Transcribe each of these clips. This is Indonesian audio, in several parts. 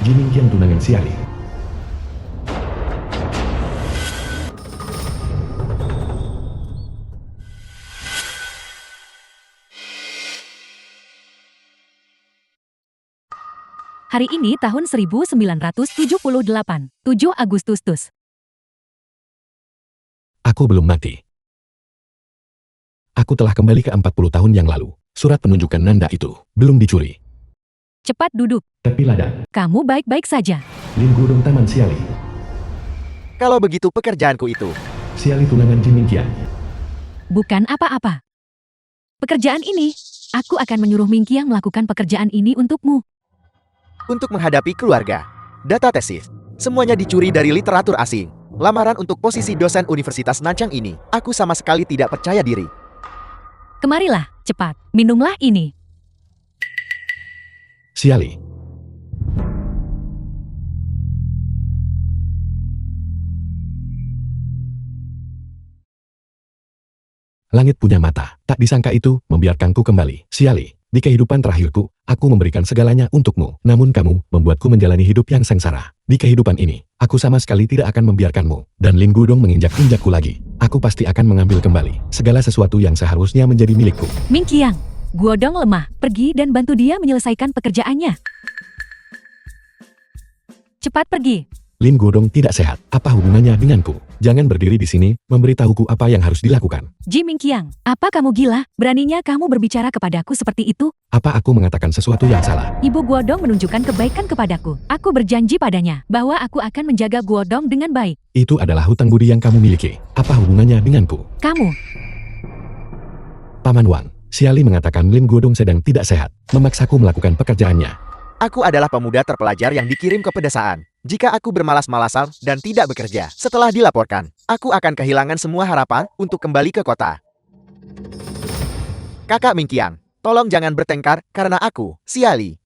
Jimingqiang tunangan Xiali. Hari ini tahun 1978, 7 Agustus. Aku belum mati. Aku telah kembali ke 40 tahun yang lalu. Surat penunjukan Nanda itu belum dicuri. Cepat duduk. Tapi lada, Kamu baik-baik saja. Lin Gudong Taman Xiali. Kalau begitu pekerjaanku itu. Xiali tunangan Jimingqiang. Bukan apa-apa. Pekerjaan ini, aku akan menyuruh Mingqiang melakukan pekerjaan ini untukmu. Untuk menghadapi keluarga. Data tesis. Semuanya dicuri dari literatur asing. Lamaran untuk posisi dosen Universitas Nanchang ini. Aku sama sekali tidak percaya diri. Kemarilah, cepat. Minumlah ini. Xiali. Langit punya mata, tak disangka itu membiarkanku kembali. Xiali, di kehidupan terakhirku, aku memberikan segalanya untukmu. Namun kamu membuatku menjalani hidup yang sengsara. Di kehidupan ini, aku sama sekali tidak akan membiarkanmu. Dan Lin Gudong menginjak-injakku lagi. Aku pasti akan mengambil kembali segala sesuatu yang seharusnya menjadi milikku. Mingqiang, Guodong lemah. Pergi dan bantu dia menyelesaikan pekerjaannya. Cepat pergi. Lin Gudong tidak sehat. Apa hubungannya denganku? Jangan berdiri di sini, memberitahuku apa yang harus dilakukan. Ji Mingqiang, apa kamu gila? Beraninya kamu berbicara kepadaku seperti itu? Apa aku mengatakan sesuatu yang salah? Ibu Guodong menunjukkan kebaikan kepadaku. Aku berjanji padanya bahwa aku akan menjaga Guodong dengan baik. Itu adalah hutang budi yang kamu miliki. Apa hubungannya denganku? Kamu, Paman Wang, Xiali mengatakan Lin Gudong sedang tidak sehat, memaksaku melakukan pekerjaannya. Aku adalah pemuda terpelajar yang dikirim ke pedesaan. Jika aku bermalas-malasan dan tidak bekerja, setelah dilaporkan, aku akan kehilangan semua harapan untuk kembali ke kota. Kakak Mingqiang, tolong jangan bertengkar karena aku, Xiali.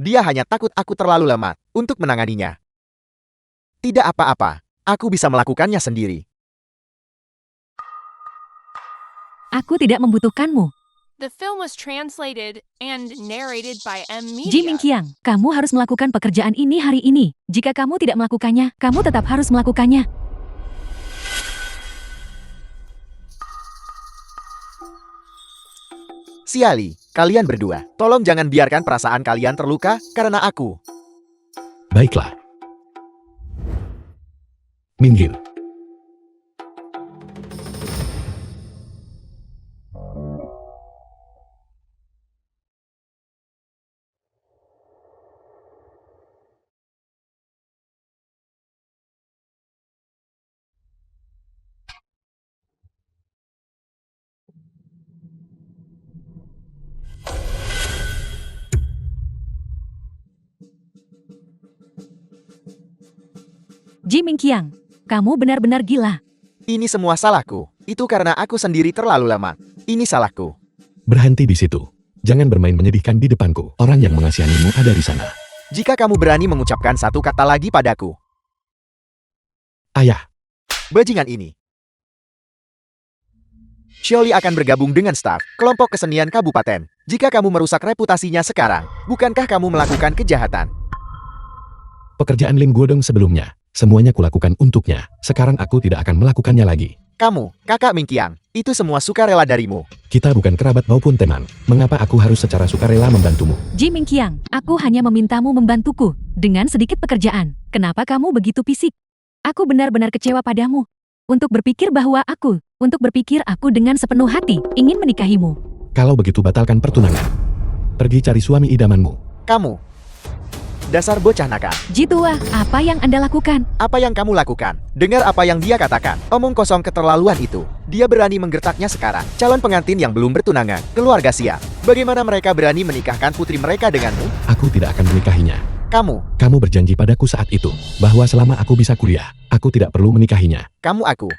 Dia hanya takut aku terlalu lemah untuk menanganinya. Tidak apa-apa, aku bisa melakukannya sendiri. aku tidak membutuhkanmu. The film was translated and narrated by M. Ji Media. Mingqiang, kamu harus melakukan pekerjaan ini hari ini. Jika kamu tidak melakukannya, kamu tetap harus melakukannya. Xiali, kalian berdua, tolong jangan biarkan perasaan kalian terluka karena aku. Baiklah. Minggir. Ji Mingqiang, kamu benar-benar gila. Ini semua salahku. Itu karena aku sendiri terlalu lama. Ini salahku. Berhenti di situ. Jangan bermain menyedihkan di depanku. Orang yang mengasihanimu ada di sana. Jika kamu berani mengucapkan satu kata lagi padaku, Ayah, bajingan ini. Xioli akan bergabung dengan staf kelompok kesenian kabupaten. Jika kamu merusak reputasinya sekarang, bukankah kamu melakukan kejahatan? pekerjaan Lin Gudong sebelumnya, semuanya kulakukan untuknya. Sekarang aku tidak akan melakukannya lagi. Kamu, kakak Mingqiang, itu semua sukarela darimu. Kita bukan kerabat maupun teman. Mengapa aku harus secara sukarela membantumu? Ji Mingqiang, aku hanya memintamu membantuku dengan sedikit pekerjaan. Kenapa kamu begitu fisik? Aku benar-benar kecewa padamu. Untuk berpikir aku dengan sepenuh hati ingin menikahimu. Kalau begitu batalkan pertunangan. Pergi cari suami idamanmu. Kamu, dasar bocah nakal. Ji tua, apa yang Anda lakukan? Apa yang kamu lakukan? Dengar apa yang dia katakan. Omong kosong keterlaluan itu. Dia berani menggertaknya sekarang. Calon pengantin yang belum bertunangan. Keluarga siap. Bagaimana mereka berani menikahkan putri mereka denganmu? Aku tidak akan menikahinya. Kamu berjanji padaku saat itu, bahwa selama aku bisa kuliah, aku tidak perlu menikahinya. Aku.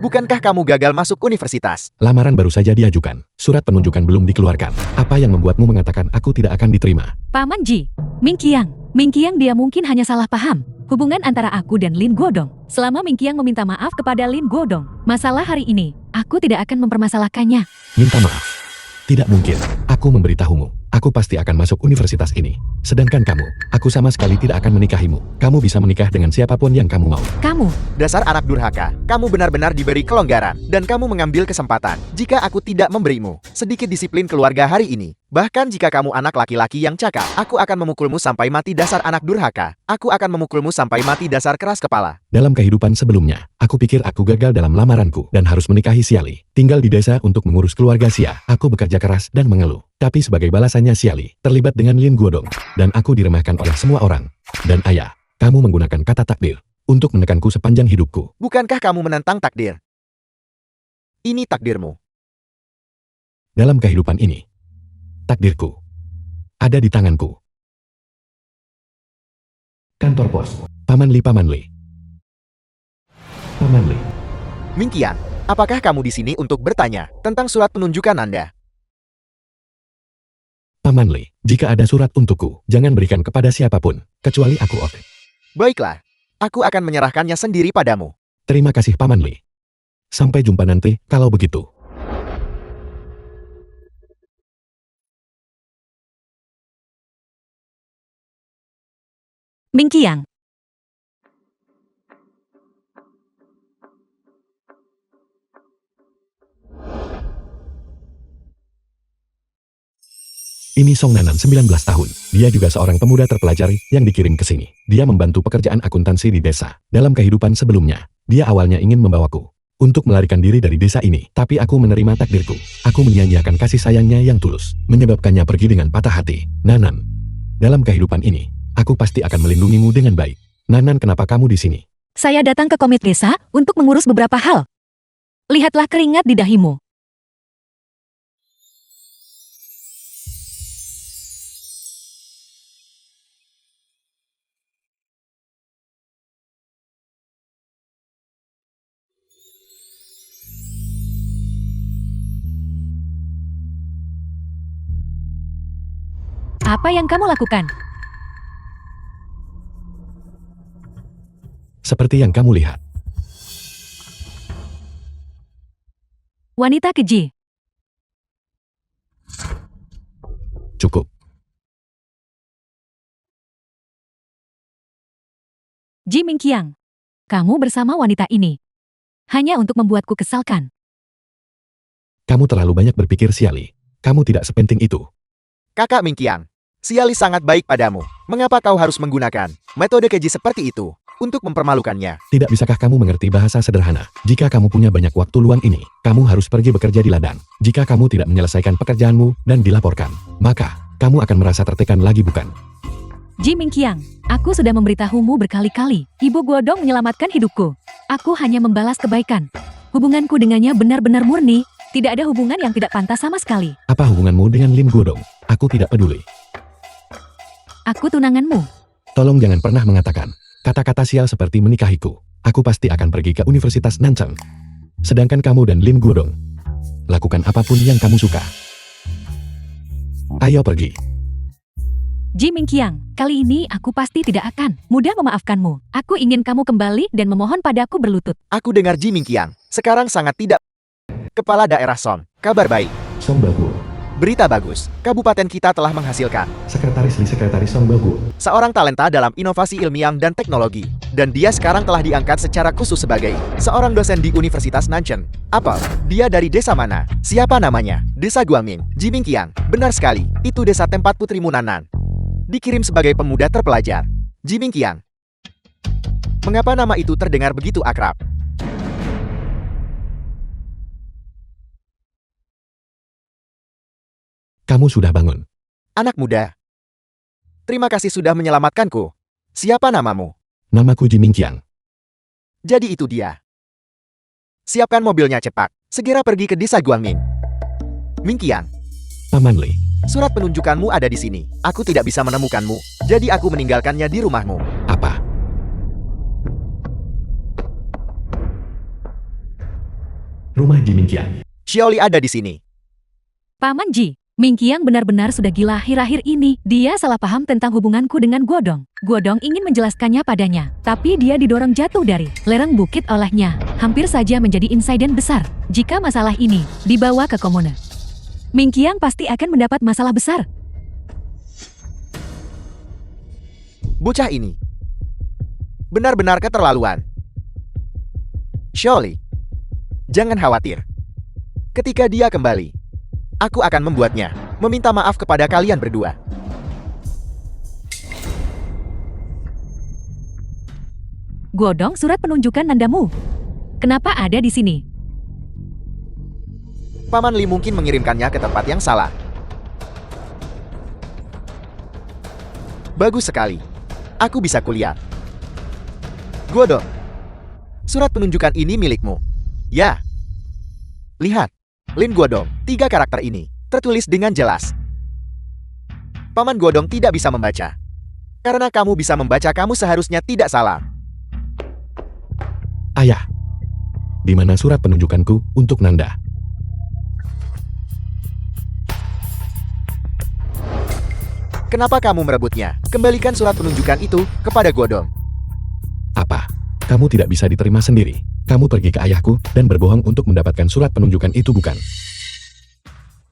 Bukankah kamu gagal masuk universitas? Lamaran baru saja diajukan, surat penunjukan belum dikeluarkan. Apa yang membuatmu mengatakan aku tidak akan diterima? Paman Ji, Mingqiang dia mungkin hanya salah paham. Hubungan antara aku dan Lin Gudong. Selama Mingqiang meminta maaf kepada Lin Gudong, masalah hari ini, aku tidak akan mempermasalahkannya. Minta maaf. Tidak mungkin. Aku memberitahumu. aku pasti akan masuk universitas ini. Sedangkan kamu, aku sama sekali tidak akan menikahimu. Kamu bisa menikah dengan siapapun yang kamu mau. Kamu, Dasar anak durhaka, kamu benar-benar diberi kelonggaran, dan kamu mengambil kesempatan. Jika aku tidak memberimu sedikit disiplin keluarga hari ini, bahkan jika kamu anak laki-laki yang cakap, aku akan memukulmu sampai mati dasar anak durhaka. Aku akan memukulmu sampai mati dasar keras kepala. Dalam kehidupan sebelumnya, aku pikir aku gagal dalam lamaranku dan harus menikahi Siali. Tinggal di desa untuk mengurus keluarga Sia. Aku bekerja keras dan mengeluh. Tapi sebagai balasannya Siali terlibat dengan Lin Guodong, dan aku diremehkan oleh semua orang. Dan ayah, kamu menggunakan kata takdir untuk menekanku sepanjang hidupku. Bukankah kamu menentang takdir? Ini takdirmu. Dalam kehidupan ini, takdirku ada di tanganku. Kantor pos, Paman Li. Paman Li. Mingqiang, apakah kamu di sini untuk bertanya tentang surat penunjukan Anda? Paman Li, jika ada surat untukku, jangan berikan kepada siapapun, kecuali aku. Ok. Baiklah, aku akan menyerahkannya sendiri padamu. Terima kasih Paman Li. Sampai jumpa nanti, kalau begitu. Mingqiang. Ini Song Nanan 19 tahun. Dia juga seorang pemuda terpelajar yang dikirim ke sini. Dia membantu pekerjaan akuntansi di desa. Dalam kehidupan sebelumnya, dia awalnya ingin membawaku untuk melarikan diri dari desa ini. Tapi aku menerima takdirku. Aku menyia-nyiakan kasih sayangnya yang tulus, menyebabkannya pergi dengan patah hati. Nanan, dalam kehidupan ini, aku pasti akan melindungimu dengan baik. Nanan, kenapa kamu di sini? Saya datang ke komit desa untuk mengurus beberapa hal. Lihatlah keringat di dahimu. Apa yang kamu lakukan? Seperti yang kamu lihat. Wanita keji. Cukup. Ji Mingqiang, kamu bersama wanita ini hanya untuk membuatku kesalkan. Kamu terlalu banyak berpikir, Siali. Kamu tidak sepenting itu. Kakak Mingqiang, Siali sangat baik padamu. Mengapa kau harus menggunakan metode keji seperti itu untuk mempermalukannya? Tidak bisakah kamu mengerti bahasa sederhana? Jika kamu punya banyak waktu luang ini, kamu harus pergi bekerja di ladang. Jika kamu tidak menyelesaikan pekerjaanmu dan dilaporkan, maka kamu akan merasa tertekan lagi, bukan? Ji Mingqiang, aku sudah memberitahumu berkali-kali. Ibu Guodong menyelamatkan hidupku. Aku hanya membalas kebaikan. Hubunganku dengannya benar-benar murni. Tidak ada hubungan yang tidak pantas sama sekali. Apa hubunganmu dengan Lim Guodong? Aku tidak peduli. Aku tunanganmu. Tolong jangan pernah mengatakan kata-kata sial seperti menikahiku. Aku pasti akan pergi ke Universitas Nanchang. Sedangkan kamu dan Lim Guodong, lakukan apapun yang kamu suka. Ayo pergi. Ji Mingqiang, kali ini aku pasti tidak akan mudah memaafkanmu. Aku ingin kamu kembali dan memohon padaku berlutut. Aku dengar Ji Mingqiang sekarang sangat tidak. Kepala Daerah Son, kabar baik. Song Bagu. Berita bagus, kabupaten kita telah menghasilkan Sekretaris Song Bagu. seorang talenta dalam inovasi ilmiah dan teknologi. Dan dia sekarang telah diangkat secara khusus sebagai seorang dosen di Universitas Nanchang. Apa? Dia dari desa mana? Siapa namanya? Desa Guangming. Ji Mingqiang, benar sekali, itu desa tempat putrimu Nanan dikirim sebagai pemuda terpelajar. Ji Mingqiang, mengapa nama itu terdengar begitu akrab? Kamu sudah bangun. Anak muda, terima kasih sudah menyelamatkanku. Siapa namamu? Namaku Ji Mingqiang. Jadi itu dia. Siapkan mobilnya cepat. Segera pergi ke desa Guangming. Mingqiang, Paman Li. surat penunjukanmu ada di sini. Aku tidak bisa menemukanmu, jadi aku meninggalkannya di rumahmu. Apa? Rumah Ji Mingqiang. Xiaoli ada di sini. Paman Ji, Mingqiang benar-benar sudah gila akhir-akhir ini. Dia salah paham tentang hubunganku dengan Guodong. Guodong ingin menjelaskannya padanya, tapi dia didorong jatuh dari lereng bukit olehnya. Hampir saja menjadi insiden besar. Jika masalah ini dibawa ke komune, Mingqiang pasti akan mendapat masalah besar. Bocah ini benar-benar keterlaluan. Xiaoli, jangan khawatir. Ketika dia kembali, aku akan membuatnya meminta maaf kepada kalian berdua. Guodong, surat penunjukan nandamu. Kenapa ada di sini? Paman Li mungkin mengirimkannya ke tempat yang salah. Bagus sekali. Aku bisa kuliah. Guodong, surat penunjukan ini milikmu. Ya. Lihat, Lin Guodong, 3 karakter ini tertulis dengan jelas. Paman Guodong tidak bisa membaca. Karena kamu bisa membaca, kamu seharusnya tidak salah. Ayah, di mana surat penunjukanku untuk Nanda? Kenapa kamu merebutnya? Kembalikan surat penunjukan itu kepada Guodong. Apa? Kamu tidak bisa diterima sendiri. Kamu pergi ke ayahku dan berbohong untuk mendapatkan surat penunjukan itu, bukan?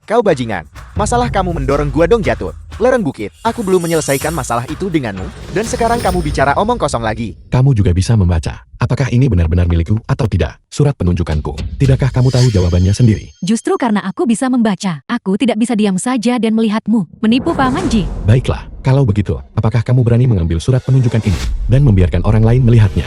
Kau bajingan. Masalah kamu mendorong Guodong jatuh. Lereng bukit, aku belum menyelesaikan masalah itu denganmu, dan sekarang kamu bicara omong kosong lagi. Kamu juga bisa membaca. Apakah ini benar-benar milikku atau tidak? Surat penunjukanku. Tidakkah kamu tahu jawabannya sendiri? Justru karena aku bisa membaca, aku tidak bisa diam saja dan melihatmu menipu Paman Ji. Baiklah, kalau begitu, apakah kamu berani mengambil surat penunjukan ini dan membiarkan orang lain melihatnya?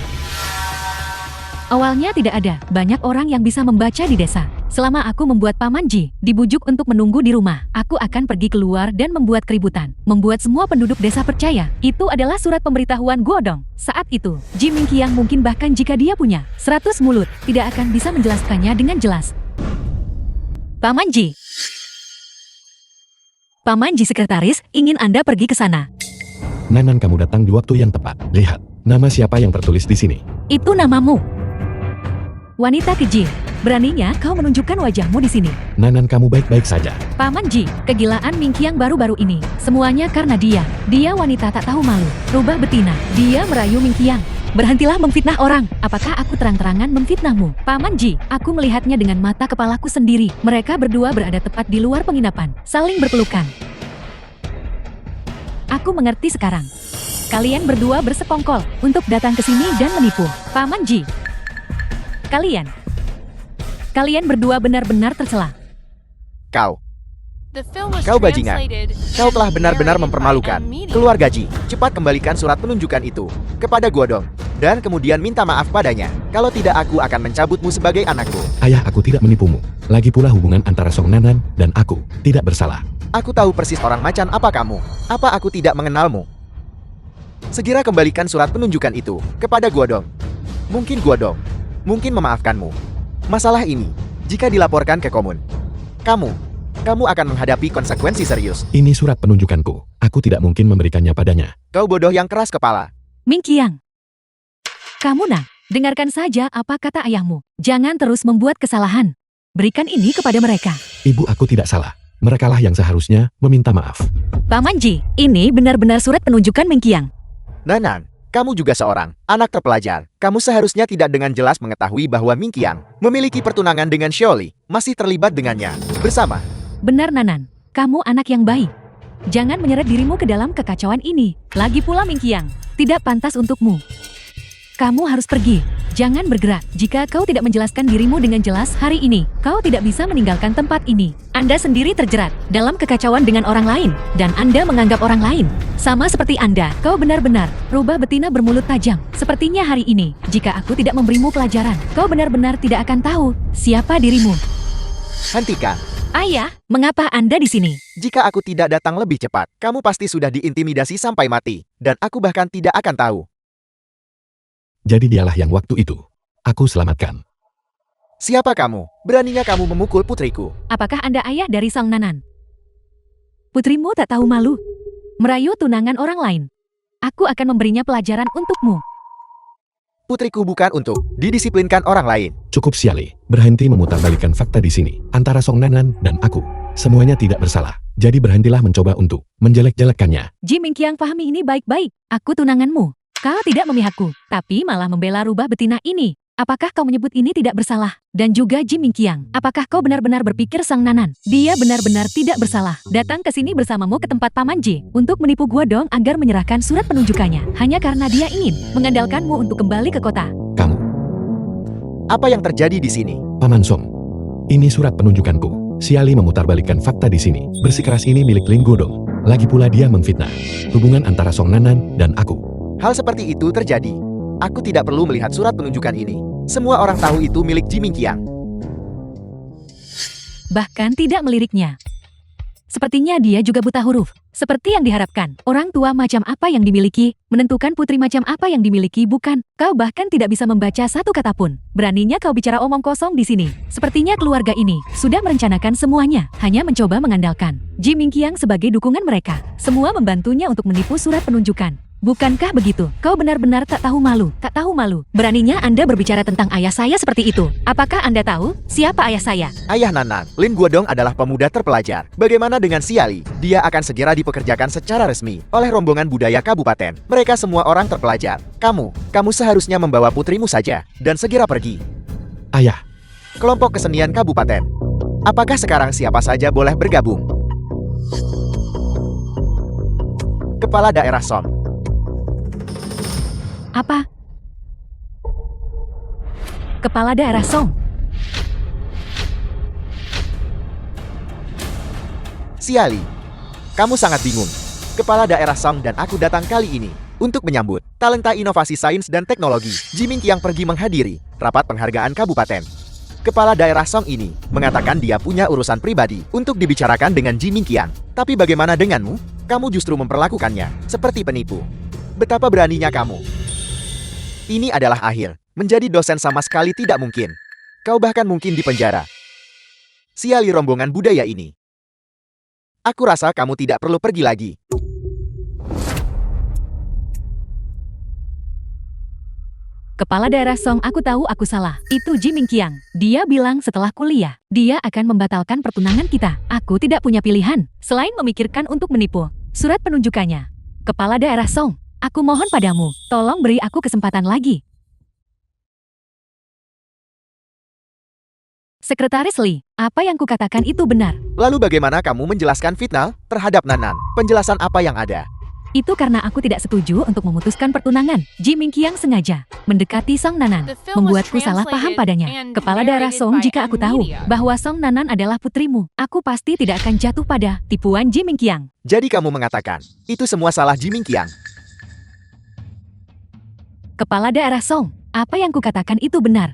Awalnya tidak ada banyak orang yang bisa membaca di desa. Selama aku membuat Paman Ji dibujuk untuk menunggu di rumah, aku akan pergi keluar dan membuat keributan. Membuat semua penduduk desa percaya itu adalah surat pemberitahuan Guodong. Saat itu, Ji Mingqiang mungkin bahkan jika dia punya 100 mulut, tidak akan bisa menjelaskannya dengan jelas. Paman Ji. Paman Ji, sekretaris ingin Anda pergi ke sana. Nanan, kamu datang di waktu yang tepat. Lihat, nama siapa yang tertulis di sini. Itu namamu. Wanita keji, beraninya kau menunjukkan wajahmu di sini. Nanan, kamu baik-baik saja. Paman Ji, kegilaan Mingqiang baru-baru ini, semuanya karena dia. Dia wanita tak tahu malu, rubah betina. Dia merayu Mingqiang. Berhentilah memfitnah orang. Apakah aku terang-terangan memfitnahmu? Paman Ji, aku melihatnya dengan mata kepalaku sendiri. Mereka berdua berada tepat di luar penginapan, saling berpelukan. Aku mengerti sekarang. Kalian berdua bersekongkol untuk datang ke sini dan menipu. Paman Ji. Kalian berdua benar-benar tercela. Kau The film was Kau bajingan. translated Kau and telah benar-benar narrated by mempermalukan. M. Meany. Keluar gaji. Cepat kembalikan surat penunjukan itu kepada Guodong. Dan kemudian minta maaf padanya. Kalau tidak, aku akan mencabutmu sebagai anakku. Ayah, aku tidak menipumu. Lagi pula hubungan antara Song Nanan dan aku tidak bersalah. Aku tahu persis orang macan apa kamu. Apa aku tidak mengenalmu? Segera kembalikan surat penunjukan itu kepada Guodong. Mungkin memaafkanmu. Masalah ini, jika dilaporkan ke komun, kamu akan menghadapi konsekuensi serius. Ini surat penunjukanku. Aku tidak mungkin memberikannya padanya. Kau bodoh yang keras kepala. Mingqiang. Kamu nak, dengarkan saja apa kata ayahmu. Jangan terus membuat kesalahan. Berikan ini kepada mereka. Ibu, aku tidak salah. Merekalah yang seharusnya meminta maaf. Paman Ji, ini benar-benar surat penunjukan Mingqiang. Nanan, kamu juga seorang anak terpelajar. Kamu seharusnya tidak dengan jelas mengetahui bahwa Mingqiang memiliki pertunangan dengan Xiaoli, masih terlibat dengannya bersama. Benar Nanan, kamu anak yang baik. Jangan menyeret dirimu ke dalam kekacauan ini. Lagi pula Mingqiang, tidak pantas untukmu. Kamu harus pergi. Jangan bergerak. Jika kau tidak menjelaskan dirimu dengan jelas hari ini, kau tidak bisa meninggalkan tempat ini. Anda sendiri terjerat dalam kekacauan dengan orang lain, dan Anda menganggap orang lain sama seperti Anda. Kau benar-benar rubah betina bermulut tajam. Sepertinya hari ini, jika aku tidak memberimu pelajaran, kau benar-benar tidak akan tahu siapa dirimu. Hentikan. Ayah, mengapa Anda di sini? Jika aku tidak datang lebih cepat, kamu pasti sudah diintimidasi sampai mati, dan aku bahkan tidak akan tahu. Jadi dialah yang waktu itu aku selamatkan. Siapa kamu? Beraninya kamu memukul putriku. Apakah Anda ayah dari Sang Nanan? Putrimu tak tahu malu, merayu tunangan orang lain. Aku akan memberinya pelajaran untukmu. Putriku bukan untuk didisiplinkan orang lain. Cukup, Xiaoli. Berhenti memutarbalikkan fakta di sini. Antara Song Nanan dan aku, semuanya tidak bersalah. Jadi berhentilah mencoba untuk menjelek-jelekkannya. Ji Mingqiang, pahami ini baik-baik. Aku tunanganmu. Kau tidak memihakku, tapi malah membela rubah betina ini. Apakah kau menyebut ini tidak bersalah? Dan juga Ji Mingqiang, apakah kau benar-benar berpikir Sang Nanan? Dia benar-benar tidak bersalah. Datang ke sini bersamamu ke tempat Paman Ji untuk menipu gua dong agar menyerahkan surat penunjukannya. Hanya karena dia ingin mengandalkanmu untuk kembali ke kota. Kamu, Apa yang terjadi di sini? Paman Song. Ini surat penunjukanku. Siali memutarbalikkan fakta di sini. Bersikeras ini milik Lin Godong. Lagi pula dia memfitnah hubungan antara Song Nanan dan aku. Hal seperti itu terjadi. Aku tidak perlu melihat surat penunjukan ini. Semua orang tahu itu milik Ji Mingqiang. Bahkan tidak meliriknya. Sepertinya dia juga buta huruf. Seperti yang diharapkan, orang tua macam apa yang dimiliki, menentukan putri macam apa yang dimiliki bukan. Kau bahkan tidak bisa membaca satu kata pun. Beraninya kau bicara omong kosong di sini. Sepertinya keluarga ini sudah merencanakan semuanya, hanya mencoba mengandalkan Ji Mingqiang sebagai dukungan mereka. Semua membantunya untuk menipu surat penunjukan. Bukankah begitu? Kau benar-benar tak tahu malu, tak tahu malu. Beraninya Anda berbicara tentang ayah saya seperti itu. Apakah Anda tahu siapa ayah saya? Ayah Nanan, Lin Guodong adalah pemuda terpelajar. Bagaimana dengan Siali? Dia akan segera dipekerjakan secara resmi oleh rombongan budaya kabupaten. Mereka semua orang terpelajar. Kamu seharusnya membawa putrimu saja dan segera pergi. Ayah, Kelompok kesenian kabupaten. Apakah sekarang siapa saja boleh bergabung? Kepala Daerah Song. Apa? Kepala Daerah Song. Siali, kamu sangat bingung. Kepala Daerah Song dan aku datang kali ini untuk menyambut talenta inovasi sains dan teknologi. Ji Mingqiang pergi menghadiri rapat penghargaan kabupaten. Kepala Daerah Song ini mengatakan dia punya urusan pribadi untuk dibicarakan dengan Ji Mingqiang. Tapi bagaimana denganmu? Kamu justru memperlakukannya seperti penipu. Betapa beraninya kamu. Ini adalah akhir. Menjadi dosen sama sekali tidak mungkin. Kau bahkan mungkin dipenjara. Siali rombongan budaya ini. Aku rasa kamu tidak perlu pergi lagi. Kepala Daerah Song, aku tahu aku salah. Itu Ji Mingqiang. Dia bilang setelah kuliah, dia akan membatalkan pertunangan kita. Aku tidak punya pilihan selain memikirkan untuk menipu surat penunjukannya. Kepala Daerah Song, aku mohon padamu, tolong beri aku kesempatan lagi. Sekretaris Li, apa yang kukatakan itu benar. Lalu bagaimana kamu menjelaskan fitnah terhadap Nanan? Penjelasan apa yang ada? Itu karena aku tidak setuju untuk memutuskan pertunangan. Ji Mingqiang sengaja mendekati Song Nanan, The film was membuatku salah paham translated padanya. and Kepala Daerah narrated Song, by jika aku tahu Media. bahwa Song Nanan adalah putrimu, aku pasti tidak akan jatuh pada tipuan Ji Mingqiang. Jadi kamu mengatakan, itu semua salah Ji Mingqiang. Kepala Daerah Song, apa yang kukatakan itu benar.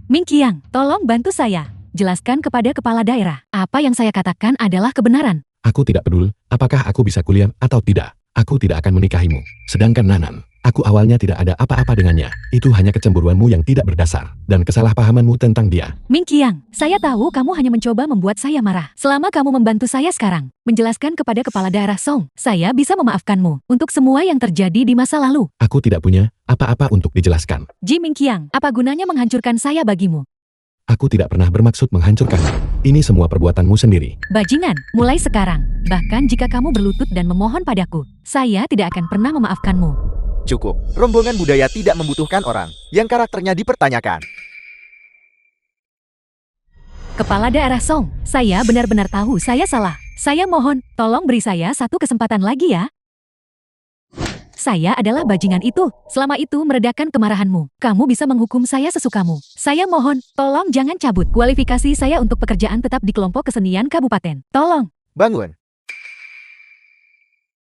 Mingqiang, tolong bantu saya. Jelaskan kepada kepala daerah, apa yang saya katakan adalah kebenaran. aku tidak peduli apakah aku bisa kuliah atau tidak. Aku tidak akan menikahimu. Sedangkan Nanan, aku awalnya tidak ada apa-apa dengannya. Itu hanya kecemburuanmu yang tidak berdasar dan kesalahpahamanmu tentang dia. Mingqiang, saya tahu kamu hanya mencoba membuat saya marah. Selama kamu membantu saya sekarang, menjelaskan kepada kepala daerah Song, saya bisa memaafkanmu untuk semua yang terjadi di masa lalu. Aku tidak punya apa-apa untuk dijelaskan. Ji Mingqiang, apa gunanya menghancurkan saya bagimu? Aku tidak pernah bermaksud menghancurkanmu. Ini semua perbuatanmu sendiri. Bajingan, mulai sekarang, bahkan jika kamu berlutut dan memohon padaku, saya tidak akan pernah memaafkanmu. Cukup. Rombongan budaya tidak membutuhkan orang yang karakternya dipertanyakan. Kepala daerah Song, saya benar-benar tahu saya salah. Saya mohon, tolong beri saya satu kesempatan lagi ya. Saya adalah bajingan itu. Selama itu meredakan kemarahanmu. Kamu bisa menghukum saya sesukamu. Saya mohon, tolong jangan cabut kualifikasi saya untuk pekerjaan tetap di kelompok kesenian kabupaten. Tolong. Bangun.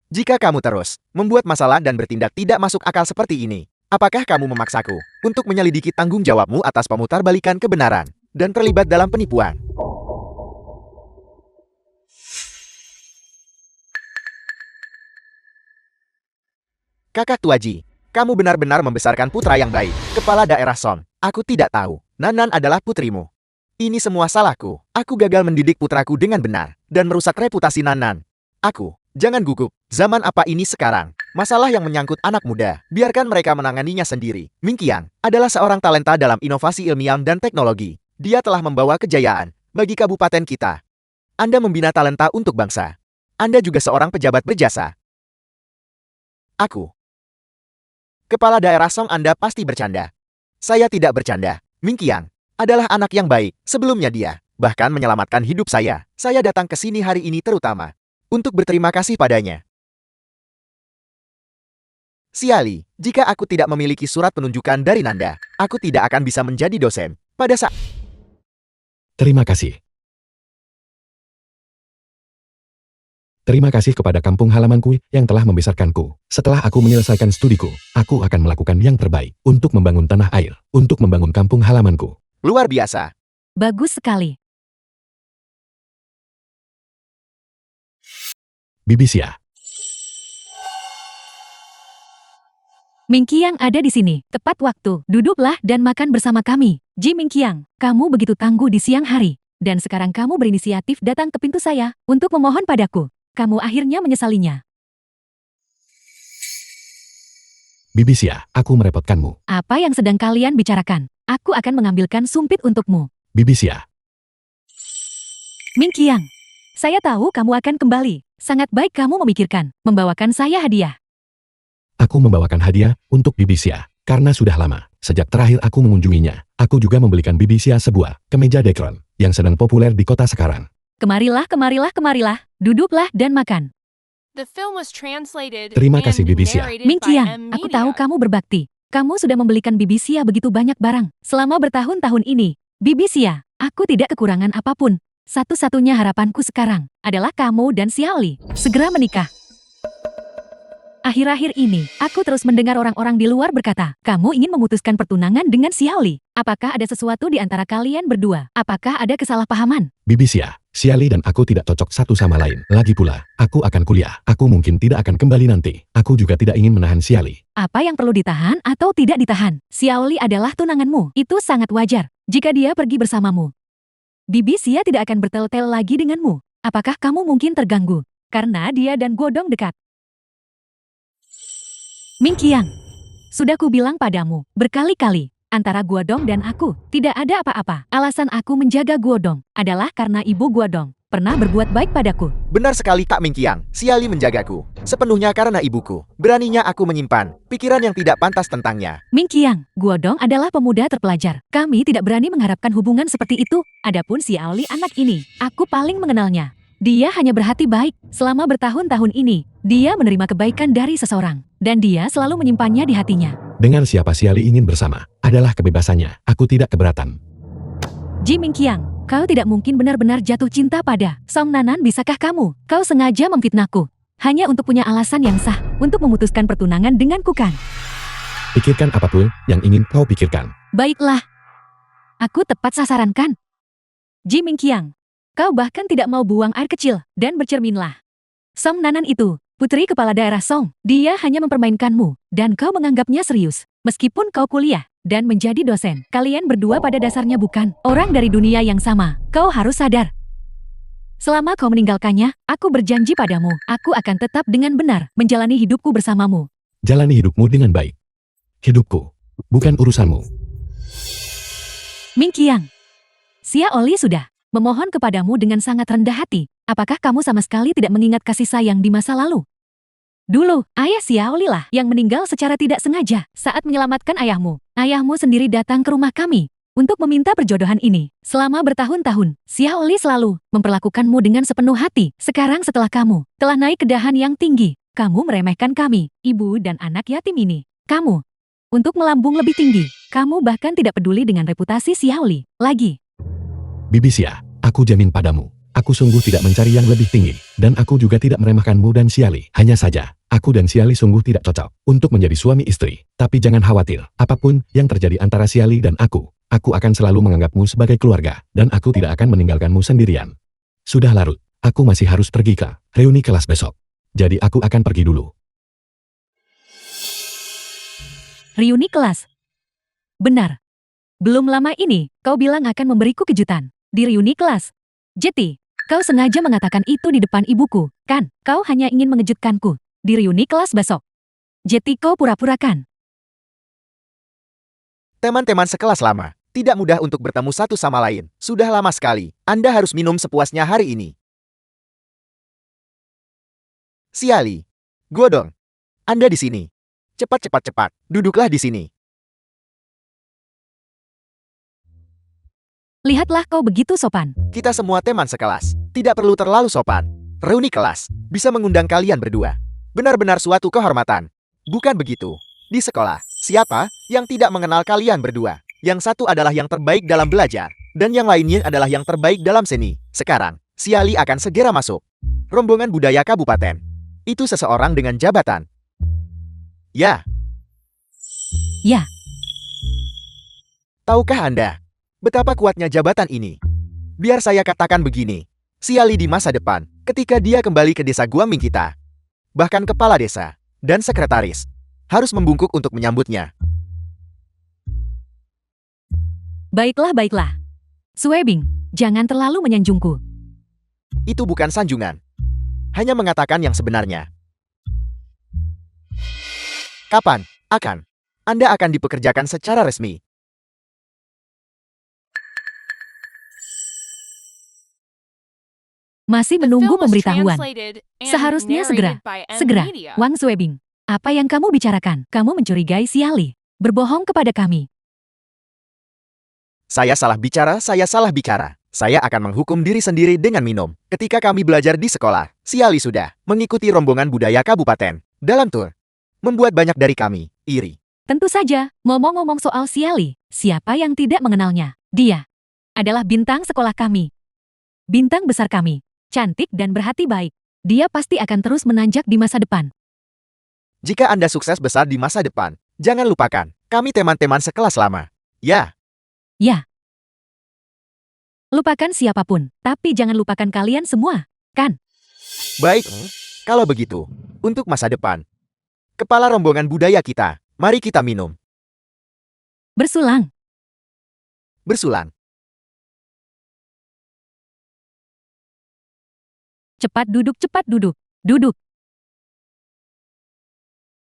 Jika kamu terus membuat masalah dan bertindak tidak masuk akal seperti ini, apakah kamu memaksaku untuk menyelidiki tanggung jawabmu atas pemutarbalikan kebenaran dan terlibat dalam penipuan? Kakak tua Ji, kamu benar-benar membesarkan putra yang baik. Kepala daerah Song, aku tidak tahu. Nanan adalah putrimu. Ini semua salahku. Aku gagal mendidik putraku dengan benar dan merusak reputasi Nanan. Jangan gugup. Zaman apa ini sekarang? Masalah yang menyangkut anak muda, biarkan mereka menanganinya sendiri. Mingqiang adalah seorang talenta dalam inovasi ilmiah dan teknologi. Dia telah membawa kejayaan bagi kabupaten kita. Anda membina talenta untuk bangsa. Anda juga seorang pejabat berjasa. Kepala daerah Song Anda pasti bercanda. Saya tidak bercanda. Ming Qiang adalah anak yang baik. Sebelumnya dia bahkan menyelamatkan hidup saya. Saya datang ke sini hari ini terutama untuk berterima kasih padanya. Siali, jika aku tidak memiliki surat penunjukan dari Nanda, aku tidak akan bisa menjadi dosen. Pada saat Terima kasih. Terima kasih kepada kampung halamanku yang telah membesarkanku. Setelah aku menyelesaikan studiku, aku akan melakukan yang terbaik untuk membangun tanah air, untuk membangun kampung halamanku. luar biasa. Bagus sekali. Bibi Xia, Ming Qiang ada di sini, tepat waktu. Duduklah dan makan bersama kami. Ji Ming Qiang, kamu begitu tangguh di siang hari. Dan sekarang kamu berinisiatif datang ke pintu saya untuk memohon padaku. Kamu akhirnya menyesalinya. Bibi Xia, aku merepotkanmu. Apa yang sedang kalian bicarakan? Aku akan mengambilkan sumpit untukmu. Bibi Xia, Ming Qiang, saya tahu kamu akan kembali. Sangat baik kamu memikirkan, membawakan saya hadiah. aku membawakan hadiah untuk Bibi Xia. Karena sudah lama, sejak terakhir aku mengunjunginya, aku juga membelikan Bibi Xia sebuah kemeja dekron yang sedang populer di kota sekarang. Kemarilah, kemarilah, kemarilah. Duduklah dan makan. The film was translated Terima kasih, and Bibi Xia. narrated Ming by Qiang, M. aku tahu Media. kamu berbakti. Kamu sudah membelikan Bibi Xia begitu banyak barang. Selama bertahun-tahun ini, Bibi Xia, aku tidak kekurangan apapun. Satu-satunya harapanku sekarang adalah kamu dan Xiaoli segera menikah. Akhir-akhir ini, aku terus mendengar orang-orang di luar berkata, kamu ingin memutuskan pertunangan dengan Xiaoli. Apakah ada sesuatu di antara kalian berdua? Apakah ada kesalahpahaman? Bibi Xia, Xiali dan aku tidak cocok satu sama lain. Lagi pula, aku akan kuliah. Aku mungkin tidak akan kembali nanti. Aku juga tidak ingin menahan Xiali. Apa yang perlu ditahan atau tidak ditahan? Xiaoli adalah tunanganmu. Itu sangat wajar jika dia pergi bersamamu. Bibi Xia tidak akan bertel-tel lagi denganmu. Apakah kamu mungkin terganggu? Karena dia dan Guodong dekat. Ming Qiang, sudah kubilang padamu berkali-kali, antara Guodong dan aku tidak ada apa-apa. Alasan aku menjaga Guodong adalah karena ibu Guodong pernah berbuat baik padaku. Benar sekali Kak Ming Qiang, Xiali menjagaku. Sepenuhnya karena ibuku. Beraninya aku menyimpan pikiran yang tidak pantas tentangnya. Ming Qiang, Guodong adalah pemuda terpelajar. Kami tidak berani mengharapkan hubungan seperti itu. Adapun Xiaoli anak ini, aku paling mengenalnya. Dia hanya berhati baik. Selama bertahun-tahun ini, dia menerima kebaikan dari seseorang. Dan dia selalu menyimpannya di hatinya. Dengan siapa Xiali ingin bersama, adalah kebebasannya. Aku tidak keberatan. Ji Ming Qiang, kau tidak mungkin benar-benar jatuh cinta pada Song Nanan. Bisakah kamu? Kau sengaja memfitnahku. Hanya untuk punya alasan yang sah untuk memutuskan pertunangan denganku kan? Pikirkan apapun yang ingin kau pikirkan. Baiklah. Aku tepat sasaran kan? Ji Ming Qiang, kau bahkan tidak mau buang air kecil dan bercerminlah. Song Nanan itu, putri kepala daerah Song, dia hanya mempermainkanmu dan kau menganggapnya serius. Meskipun kau kuliah dan menjadi dosen, kalian berdua pada dasarnya bukan orang dari dunia yang sama. Kau harus sadar. Selama kau meninggalkannya, aku berjanji padamu, aku akan tetap dengan benar menjalani hidupku bersamamu. Jalani hidupmu dengan baik. Hidupku, bukan urusanmu. Ming Qiang, Xiaoli sudah memohon kepadamu dengan sangat rendah hati. Apakah kamu sama sekali tidak mengingat kasih sayang di masa lalu? Dulu, ayah Xiaoli lah yang meninggal secara tidak sengaja saat menyelamatkan ayahmu. Ayahmu sendiri datang ke rumah kami untuk meminta perjodohan ini. Selama bertahun-tahun, Xiaoli selalu memperlakukanmu dengan sepenuh hati. Sekarang setelah kamu telah naik ke dahan yang tinggi, kamu meremehkan kami, ibu dan anak yatim ini. Kamu, untuk melambung lebih tinggi, kamu bahkan tidak peduli dengan reputasi Xiaoli lagi. Bibi Xia, aku jamin padamu. Aku sungguh tidak mencari yang lebih tinggi. Dan aku juga tidak meremehkanmu dan Xiali. Hanya saja, aku dan Xiali sungguh tidak cocok untuk menjadi suami istri. Tapi jangan khawatir, apapun yang terjadi antara Xiali dan aku akan selalu menganggapmu sebagai keluarga. Dan aku tidak akan meninggalkanmu sendirian. Sudah larut, aku masih harus pergi ke reuni kelas besok. Jadi aku akan pergi dulu. Reuni kelas. Benar. Belum lama ini, kau bilang akan memberiku kejutan. Di reuni kelas. Jeti, kau sengaja mengatakan itu di depan ibuku, kan? Kau hanya ingin mengejutkanku. Di reuni kelas besok. Jeti, kau pura-pura kan? Teman-teman sekelas lama, tidak mudah untuk bertemu satu sama lain. Sudah lama sekali, Anda harus minum sepuasnya hari ini. Xiali, Guodong, Anda di sini. Cepat, cepat, cepat. Duduklah di sini. Lihatlah kau begitu sopan. Kita semua teman sekelas. Tidak perlu terlalu sopan. Reuni kelas bisa mengundang kalian berdua. Benar-benar suatu kehormatan. Bukan begitu? Di sekolah, siapa yang tidak mengenal kalian berdua? Yang satu adalah yang terbaik dalam belajar, dan yang lainnya adalah yang terbaik dalam seni. Sekarang, si Ali akan segera masuk. Rombongan budaya kabupaten. Itu seseorang dengan jabatan. Ya, Ya, tahukah Anda betapa kuatnya jabatan ini? Biar saya katakan begini, si Ali di masa depan, ketika dia kembali ke desa Guaming kita, bahkan kepala desa dan sekretaris harus membungkuk untuk menyambutnya. baiklah, baiklah. Suebing, jangan terlalu menyanjungku. Itu bukan sanjungan, hanya mengatakan yang sebenarnya. Kapan Anda akan dipekerjakan secara resmi? Masih The menunggu film was pemberitahuan. translated and Seharusnya narrated by M segera. Media. Wang Suebing, apa yang kamu bicarakan? Kamu mencurigai si Ali. Berbohong kepada kami. Saya salah bicara. Saya akan menghukum diri sendiri dengan minum. Ketika kami belajar di sekolah, si Ali sudah mengikuti rombongan budaya kabupaten dalam tur. Membuat banyak dari kami iri. Tentu saja, ngomong-ngomong soal si Ali, siapa yang tidak mengenalnya? Dia adalah bintang sekolah kami. Bintang besar kami. Cantik dan berhati baik. Dia pasti akan terus menanjak di masa depan. Jika Anda sukses besar di masa depan, jangan lupakan, kami teman-teman sekelas lama. Ya, Ya. Lupakan siapapun, tapi jangan lupakan kalian semua, kan? baik. Kalau begitu, untuk masa depan, kepala rombongan budaya kita, mari kita minum. Bersulang. Bersulang. Cepat duduk, cepat duduk. Duduk.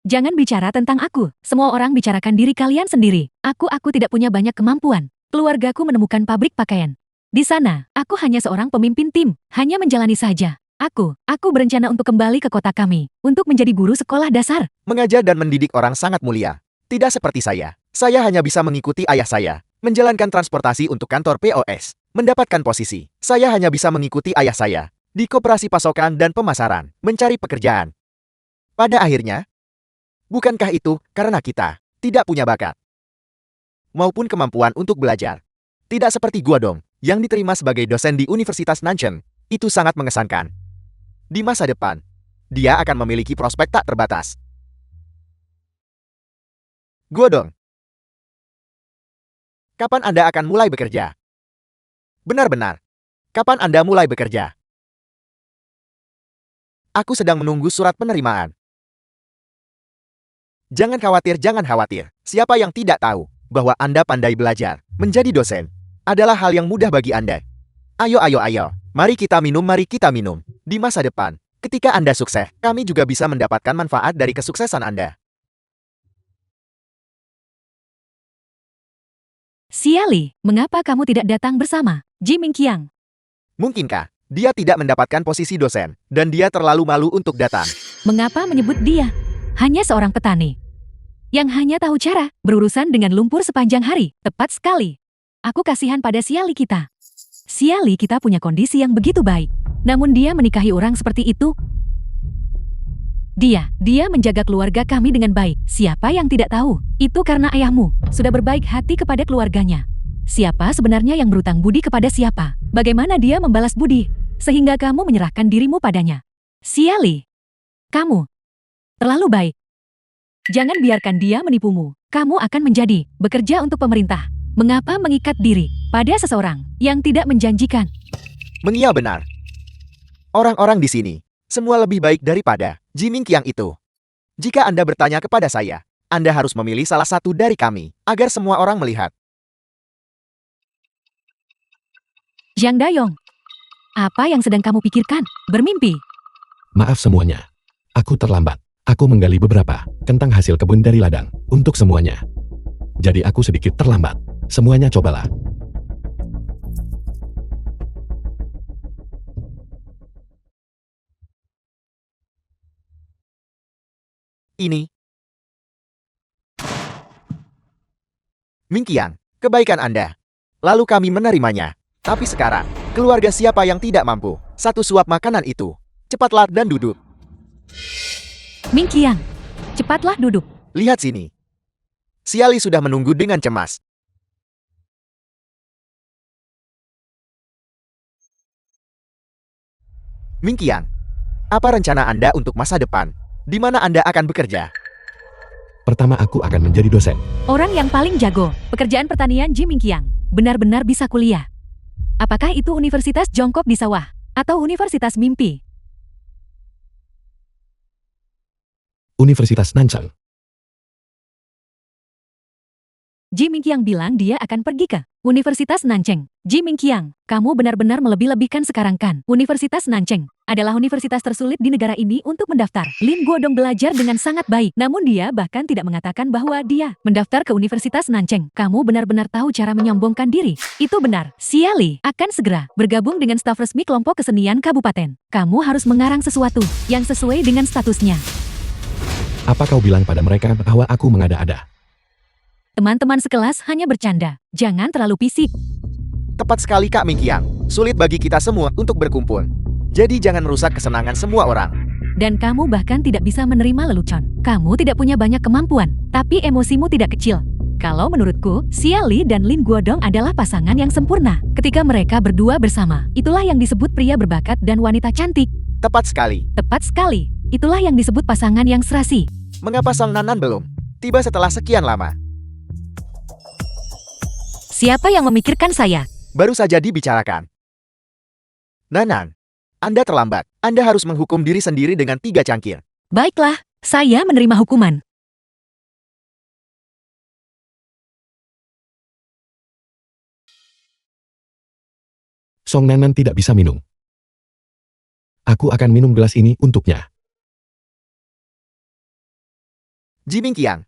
Jangan bicara tentang aku. Semua orang bicarakan diri kalian sendiri. Aku tidak punya banyak kemampuan. Keluargaku menemukan pabrik pakaian. Di sana, aku hanya seorang pemimpin tim. Hanya menjalani saja. Aku berencana untuk kembali ke kota kami. Untuk menjadi guru sekolah dasar. Mengajar dan mendidik orang sangat mulia. Tidak seperti saya. Saya hanya bisa mengikuti ayah saya. Menjalankan transportasi untuk kantor POS. Mendapatkan posisi. Saya hanya bisa mengikuti ayah saya. Di koperasi pasokan dan pemasaran. Mencari pekerjaan. Pada akhirnya, bukankah itu karena kita tidak punya bakat maupun kemampuan untuk belajar? Tidak seperti gua dong, yang diterima sebagai dosen di Universitas Nanchen. Itu sangat mengesankan. Di masa depan, dia akan memiliki prospek tak terbatas. Gua dong. Kapan Anda akan mulai bekerja? Benar-benar. Kapan Anda mulai bekerja? Aku sedang menunggu surat penerimaan. Jangan khawatir. Siapa yang tidak tahu bahwa Anda pandai belajar, menjadi dosen, adalah hal yang mudah bagi Anda. Ayo. Mari kita minum. Di masa depan, ketika Anda sukses, kami juga bisa mendapatkan manfaat dari kesuksesan Anda. Si Ali, mengapa kamu tidak datang bersama Jiming Qiang? Mungkinkah dia tidak mendapatkan posisi dosen, dan dia terlalu malu untuk datang? Mengapa menyebut dia? Hanya seorang petani. Yang hanya tahu cara berurusan dengan lumpur sepanjang hari. Tepat sekali. Aku kasihan pada si Ali kita. Si Ali kita punya kondisi yang begitu baik. Namun dia menikahi orang seperti itu. Dia menjaga keluarga kami dengan baik. Siapa yang tidak tahu? Itu karena ayahmu sudah berbaik hati kepada keluarganya. Siapa sebenarnya yang berutang budi kepada siapa? Bagaimana dia membalas budi? Sehingga kamu menyerahkan dirimu padanya. Si Ali, kamu terlalu baik. Jangan biarkan dia menipumu. Kamu akan bekerja untuk pemerintah. Mengapa mengikat diri pada seseorang yang tidak menjanjikan? Mengia benar. Orang-orang di sini, semua lebih baik daripada Jiming Qiang itu. Jika Anda bertanya kepada saya, Anda harus memilih salah satu dari kami, agar semua orang melihat. Zhang Dayong, apa yang sedang kamu pikirkan? Bermimpi? Maaf semuanya. Aku terlambat. Aku menggali beberapa kentang hasil kebun dari ladang untuk semuanya. Jadi aku sedikit terlambat. Semuanya cobalah. Ini Ming Qiang, kebaikan Anda. Lalu kami menerimanya. Tapi sekarang, keluarga siapa yang tidak mampu? Satu suap makanan itu. Cepatlah dan duduk. Ming Qiang, cepatlah duduk. Lihat sini. Siali sudah menunggu dengan cemas. Ming Qiang, apa rencana Anda untuk masa depan? Di mana Anda akan bekerja? Pertama aku akan menjadi dosen. Orang yang paling jago, pekerjaan pertanian Ji Ming Qiang, benar-benar bisa kuliah. Apakah itu Universitas Jongkok di Sawah? Atau Universitas Mimpi? Universitas Nanchang. Ji Ming Qiang bilang dia akan pergi ke Universitas Nancheng. Ji Ming Qiang, kamu benar-benar melebih-lebihkan sekarang kan? Universitas Nancheng adalah universitas tersulit di negara ini untuk mendaftar. Lin Guodong belajar dengan sangat baik, namun dia bahkan tidak mengatakan bahwa dia mendaftar ke Universitas Nancheng. Kamu benar-benar tahu cara menyombongkan diri. Itu benar. Siali akan segera bergabung dengan staf resmi kelompok kesenian kabupaten. Kamu harus mengarang sesuatu yang sesuai dengan statusnya. Apa kau bilang pada mereka bahwa aku mengada-ada? Teman-teman sekelas hanya bercanda. Jangan terlalu fisik. Tepat sekali Kak Ming Qiang. Sulit bagi kita semua untuk berkumpul. Jadi jangan merusak kesenangan semua orang. Dan kamu bahkan tidak bisa menerima lelucon. Kamu tidak punya banyak kemampuan, tapi emosimu tidak kecil. Kalau menurutku, Siali dan Lin Guodong adalah pasangan yang sempurna. Ketika mereka berdua bersama, itulah yang disebut pria berbakat dan wanita cantik. Tepat sekali. Tepat sekali. Itulah yang disebut pasangan yang serasi. Mengapa Song Nanan belum tiba setelah sekian lama? Siapa yang memikirkan saya? Baru saja dibicarakan. Nanan, Anda terlambat. Anda harus menghukum diri sendiri dengan 3 cangkir. Baiklah, saya menerima hukuman. Song Nanan tidak bisa minum. Aku akan minum gelas ini untuknya. Ji Ming Qiang,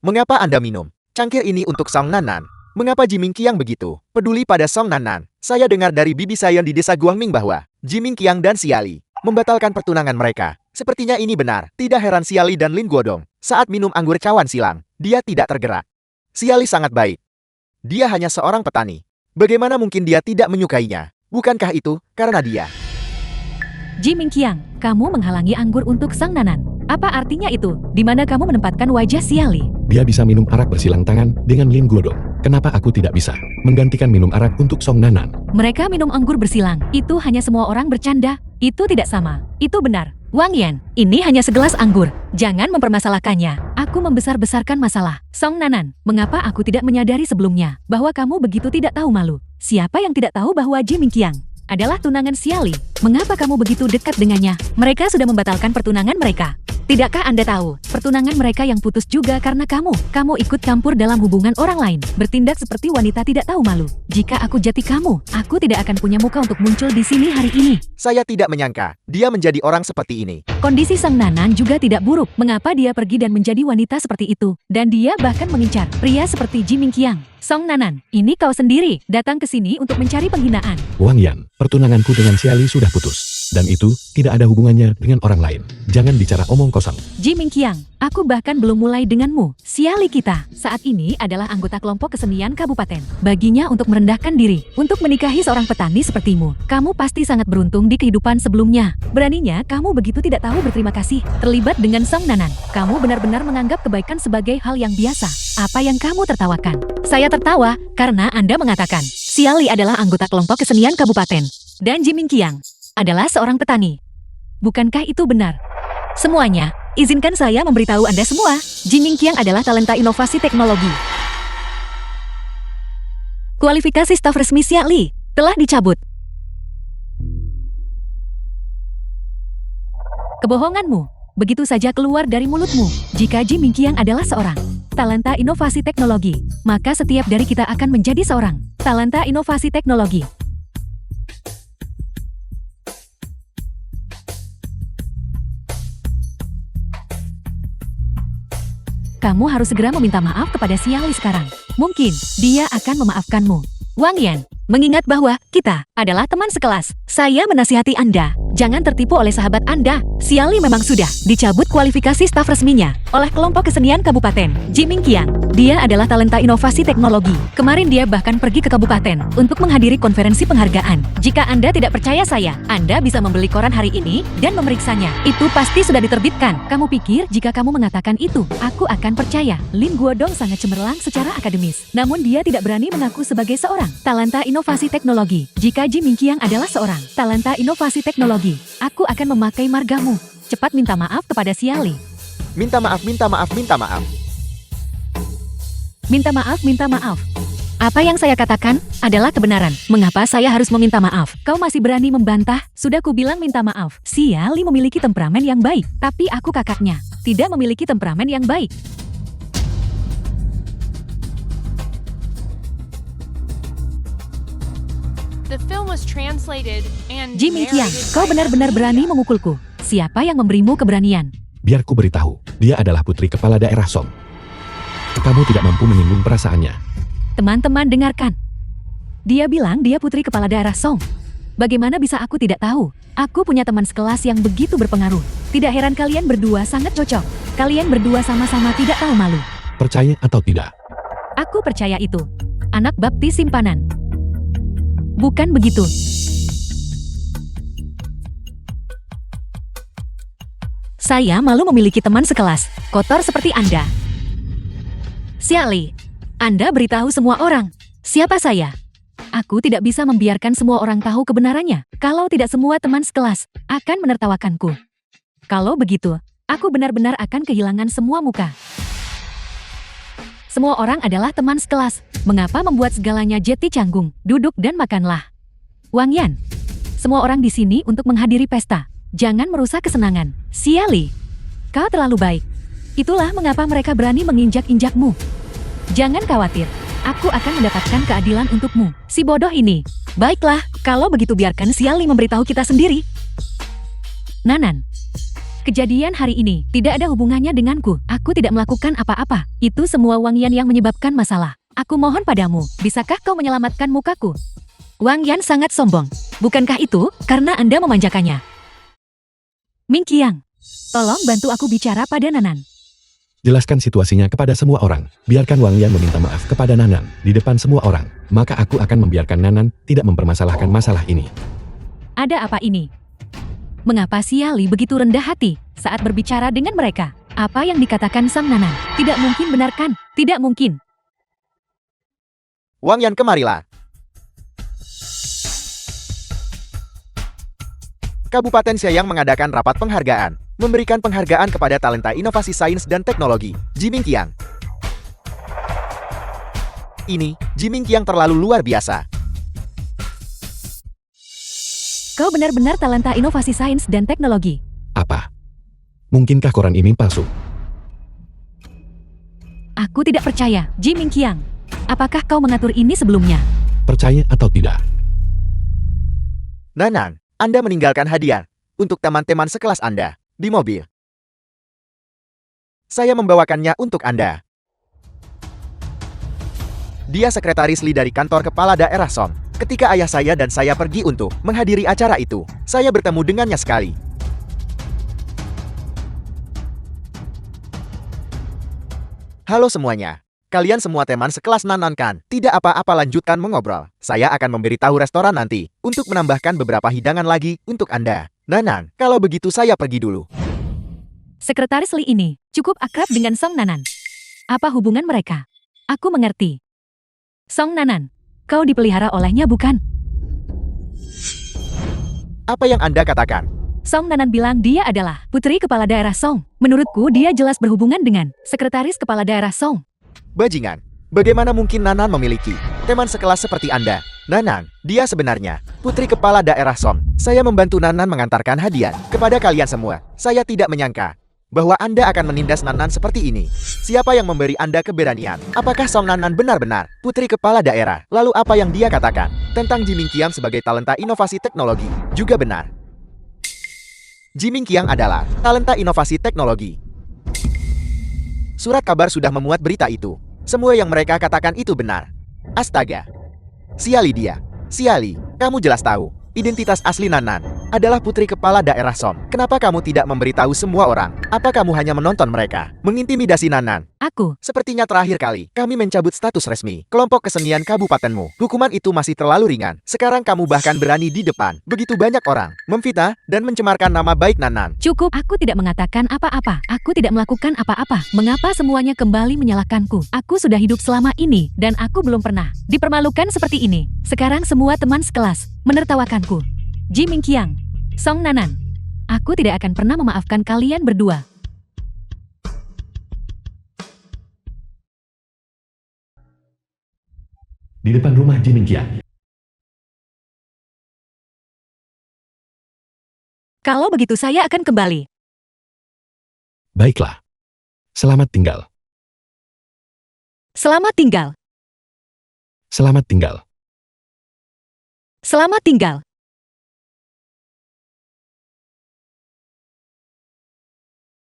mengapa Anda minum cangkir ini untuk Song Nanan? Mengapa Ji Ming Qiang begitu peduli pada Song Nanan? Saya dengar dari bibi saya di desa Guangming bahwa Ji Ming Qiang dan Siali membatalkan pertunangan mereka. Sepertinya ini benar. Tidak heran Siali dan Lin Guodong saat minum anggur cawan silang, dia tidak tergerak. Siali sangat baik. Dia hanya seorang petani. Bagaimana mungkin dia tidak menyukainya? Bukankah itu karena dia? Ji Ming Qiang, kamu menghalangi anggur untuk Sang Nanan. Apa artinya itu? Di mana kamu menempatkan wajah Siali? Dia bisa minum arak bersilang tangan dengan Lin Guodong. Kenapa aku tidak bisa menggantikan minum arak untuk Song Nanan? Mereka minum anggur bersilang. Itu hanya semua orang bercanda. Itu tidak sama. Itu benar. Wang Yan, ini hanya segelas anggur. Jangan mempermasalahkannya. Aku membesar-besarkan masalah. Song Nanan, mengapa aku tidak menyadari sebelumnya bahwa kamu begitu tidak tahu malu? Siapa yang tidak tahu bahwa Ji Ming Qiang adalah tunangan Siali? Mengapa kamu begitu dekat dengannya? Mereka sudah membatalkan pertunangan mereka. Tidakkah Anda tahu, pertunangan mereka yang putus juga karena kamu? Kamu ikut campur dalam hubungan orang lain, bertindak seperti wanita tidak tahu malu. Jika aku jati kamu, aku tidak akan punya muka untuk muncul di sini hari ini. Saya tidak menyangka dia menjadi orang seperti ini. Kondisi Sang Nanan juga tidak buruk. Mengapa dia pergi dan menjadi wanita seperti itu? Dan dia bahkan mengincar pria seperti Ji Ming Qiang. Song Nanan, ini kau sendiri datang ke sini untuk mencari penghinaan. Wang Yan, pertunanganku dengan Siali sudah putus. Dan itu tidak ada hubungannya dengan orang lain. Jangan bicara omong kosong. Ji Ming Qiang, aku bahkan belum mulai denganmu. Siali kita saat ini adalah anggota kelompok kesenian kabupaten. Baginya untuk merendahkan diri, untuk menikahi seorang petani sepertimu. Kamu pasti sangat beruntung di kehidupan sebelumnya. Beraninya kamu begitu tidak tahu berterima kasih, terlibat dengan Song Nanan. Kamu benar-benar menganggap kebaikan sebagai hal yang biasa. Apa yang kamu tertawakan? Saya tertawa karena Anda mengatakan Siali adalah anggota kelompok kesenian kabupaten. Dan Ji Ming Qiang adalah seorang petani. Bukankah itu benar? Semuanya, izinkan saya memberitahu Anda semua, Ji Ming Qiang adalah talenta inovasi teknologi. Kualifikasi staf resmi Siali telah dicabut. Kebohonganmu begitu saja keluar dari mulutmu. Jika Ji Ming Qiang adalah seorang talenta inovasi teknologi, maka setiap dari kita akan menjadi seorang talenta inovasi teknologi. Kamu harus segera meminta maaf kepada Siali sekarang. Mungkin dia akan memaafkanmu. Wang Yan, mengingat bahwa kita adalah teman sekelas, saya menasihati Anda Jangan tertipu oleh sahabat Anda. Siali memang sudah dicabut kualifikasi staf resminya oleh kelompok kesenian kabupaten Jiming Qiang. Dia adalah talenta inovasi teknologi. Kemarin dia bahkan pergi ke kabupaten untuk menghadiri konferensi penghargaan. Jika Anda tidak percaya saya, Anda bisa membeli koran hari ini dan memeriksanya. Itu pasti sudah diterbitkan. Kamu pikir jika kamu mengatakan itu, aku akan percaya? Lin Guodong sangat cemerlang secara akademis. Namun dia tidak berani mengaku sebagai seorang talenta inovasi teknologi. Jika Jiming Qiang adalah seorang talenta inovasi teknologi, aku akan memakai margamu. Cepat minta maaf kepada Siali. Minta maaf, minta maaf, minta maaf. Minta maaf, minta maaf. Apa yang saya katakan adalah kebenaran. Mengapa saya harus meminta maaf? Kau masih berani membantah? Sudah kubilang minta maaf. Siali memiliki temperamen yang baik, tapi aku kakaknya tidak memiliki temperamen yang baik. The film was translated and Jiming Qiang, narrated kau by benar-benar berani Emilia. memukulku. Siapa yang memberimu keberanian? Biar ku beritahu, dia adalah putri kepala daerah Song. Kamu tidak mampu menyinggung perasaannya. Teman-teman dengarkan. Dia bilang dia putri kepala daerah Song. Bagaimana bisa aku tidak tahu? Aku punya teman sekelas yang begitu berpengaruh. Tidak heran kalian berdua sangat cocok. Kalian berdua sama-sama tidak tahu malu. Percaya atau tidak? Aku percaya itu. Anak baptis simpanan. Bukan begitu. Saya malu memiliki teman sekelas kotor seperti Anda. Siali, Anda beritahu semua orang. Siapa saya? Aku tidak bisa membiarkan semua orang tahu kebenarannya. Kalau tidak, semua teman sekelas akan menertawakanku. Kalau begitu, aku benar-benar akan kehilangan semua muka. Semua orang adalah teman sekelas. Mengapa membuat segalanya jeti canggung? Duduk dan makanlah. Wang Yan, semua orang di sini untuk menghadiri pesta. Jangan merusak kesenangan. Siali, kau terlalu baik. Itulah mengapa mereka berani menginjak-injakmu. Jangan khawatir, aku akan mendapatkan keadilan untukmu. Si bodoh ini. Baiklah, kalau begitu biarkan Siali memberitahu kita sendiri. Nanan, kejadian hari ini tidak ada hubungannya denganku. Aku tidak melakukan apa-apa. Itu semua Wang Yan yang menyebabkan masalah. Aku mohon padamu, bisakah kau menyelamatkan mukaku? Wang Yan sangat sombong. Bukankah itu karena Anda memanjakannya? Ming Qiang, tolong bantu aku bicara pada Nanan. Jelaskan situasinya kepada semua orang. Biarkan Wang Yan meminta maaf kepada Nanan di depan semua orang. Maka aku akan membiarkan Nanan tidak mempermasalahkan masalah ini. Ada apa ini? Mengapa Siali begitu rendah hati saat berbicara dengan mereka? Apa yang dikatakan Sang Nanan? Tidak mungkin, benar kan? Tidak mungkin. Wang Yan, kemarilah. Kabupaten Siayang mengadakan rapat penghargaan, memberikan penghargaan kepada talenta inovasi sains dan teknologi, Jiming Qiang. Ini, Jiming Qiang terlalu luar biasa. Kau benar-benar talenta inovasi sains dan teknologi. Apa? Mungkinkah koran ini palsu? Aku tidak percaya, Jiming Qiang. Apakah kau mengatur ini sebelumnya? Percaya atau tidak? Nanan, Anda meninggalkan hadiah untuk teman-teman sekelas Anda di mobil. Saya membawakannya untuk Anda. Dia sekretaris Li dari kantor kepala daerah Song. Ketika ayah saya dan saya pergi untuk menghadiri acara itu, saya bertemu dengannya sekali. Halo semuanya. Kalian semua teman sekelas Nanan kan? Tidak apa-apa, lanjutkan mengobrol. Saya akan memberitahu restoran nanti untuk menambahkan beberapa hidangan lagi untuk Anda. Nanan, kalau begitu saya pergi dulu. Sekretaris Li ini cukup akrab dengan Song Nanan. Apa hubungan mereka? Aku mengerti. Song Nanan, kau dipelihara olehnya bukan? Apa yang Anda katakan? Song Nanan bilang dia adalah putri kepala daerah Song. Menurutku dia jelas berhubungan dengan sekretaris kepala daerah Song. Bajingan, bagaimana mungkin Nanan memiliki teman sekelas seperti Anda? Nanan, dia sebenarnya putri kepala daerah Song. Saya membantu Nanan mengantarkan hadiah kepada kalian semua. Saya tidak menyangka bahwa Anda akan menindas Nanan seperti ini. Siapa yang memberi Anda keberanian? Apakah Song Nanan benar-benar putri kepala daerah? Lalu apa yang dia katakan tentang Jiming Qiang sebagai talenta inovasi teknologi juga benar. Jiming Qiang adalah talenta inovasi teknologi. Surat kabar sudah memuat berita itu. Semua yang mereka katakan itu benar. Astaga. Siali dia. Siali, kamu jelas tahu Identitas asli Nanan adalah putri kepala daerah Som. Kenapa kamu tidak memberitahu semua orang? Apa kamu hanya menonton mereka mengintimidasi Nanan? Aku, Sepertinya terakhir kali, kami mencabut status resmi kelompok kesenian kabupatenmu. Hukuman itu masih terlalu ringan. Sekarang kamu bahkan berani di depan begitu banyak orang, memfitnah dan mencemarkan nama baik Nanan. cukup. Aku tidak mengatakan apa-apa. Aku tidak melakukan apa-apa. Mengapa semuanya kembali menyalahkanku? Aku sudah hidup selama ini, dan aku belum pernah dipermalukan seperti ini. Sekarang semua teman sekelas menertawakanku. Ji Mingqiang, Song Nanan. Aku tidak akan pernah memaafkan kalian berdua. Di depan rumah Ji Mingqiang. Kalau begitu saya akan kembali. Baiklah. Selamat tinggal. Selamat tinggal. Selamat tinggal. Selamat tinggal.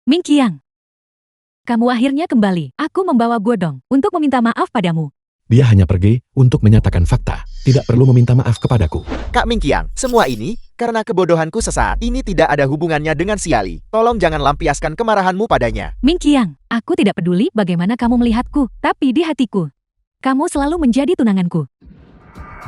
Mingqiang. Kamu akhirnya kembali. Aku membawa Guodong untuk meminta maaf padamu. Dia hanya pergi untuk menyatakan fakta. Tidak perlu meminta maaf kepadaku. Kak Mingqiang, semua ini karena kebodohanku sesaat. Ini tidak ada hubungannya dengan Siali. Tolong jangan lampiaskan kemarahanmu padanya. Mingqiang, aku tidak peduli bagaimana kamu melihatku, tapi di hatiku, kamu selalu menjadi tunanganku.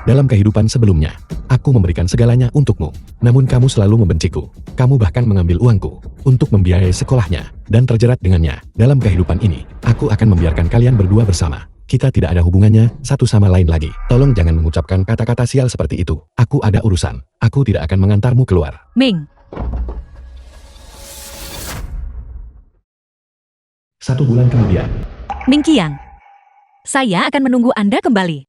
Dalam kehidupan sebelumnya, aku memberikan segalanya untukmu. Namun kamu selalu membenciku. Kamu bahkan mengambil uangku untuk membiayai sekolahnya dan terjerat dengannya. Dalam kehidupan ini, aku akan membiarkan kalian berdua bersama. Kita tidak ada hubungannya satu sama lain lagi. Tolong jangan mengucapkan kata-kata sial seperti itu. Aku ada urusan. Aku tidak akan mengantarmu keluar. Ming, 1 bulan kemudian. Mingqiang, saya akan menunggu Anda kembali.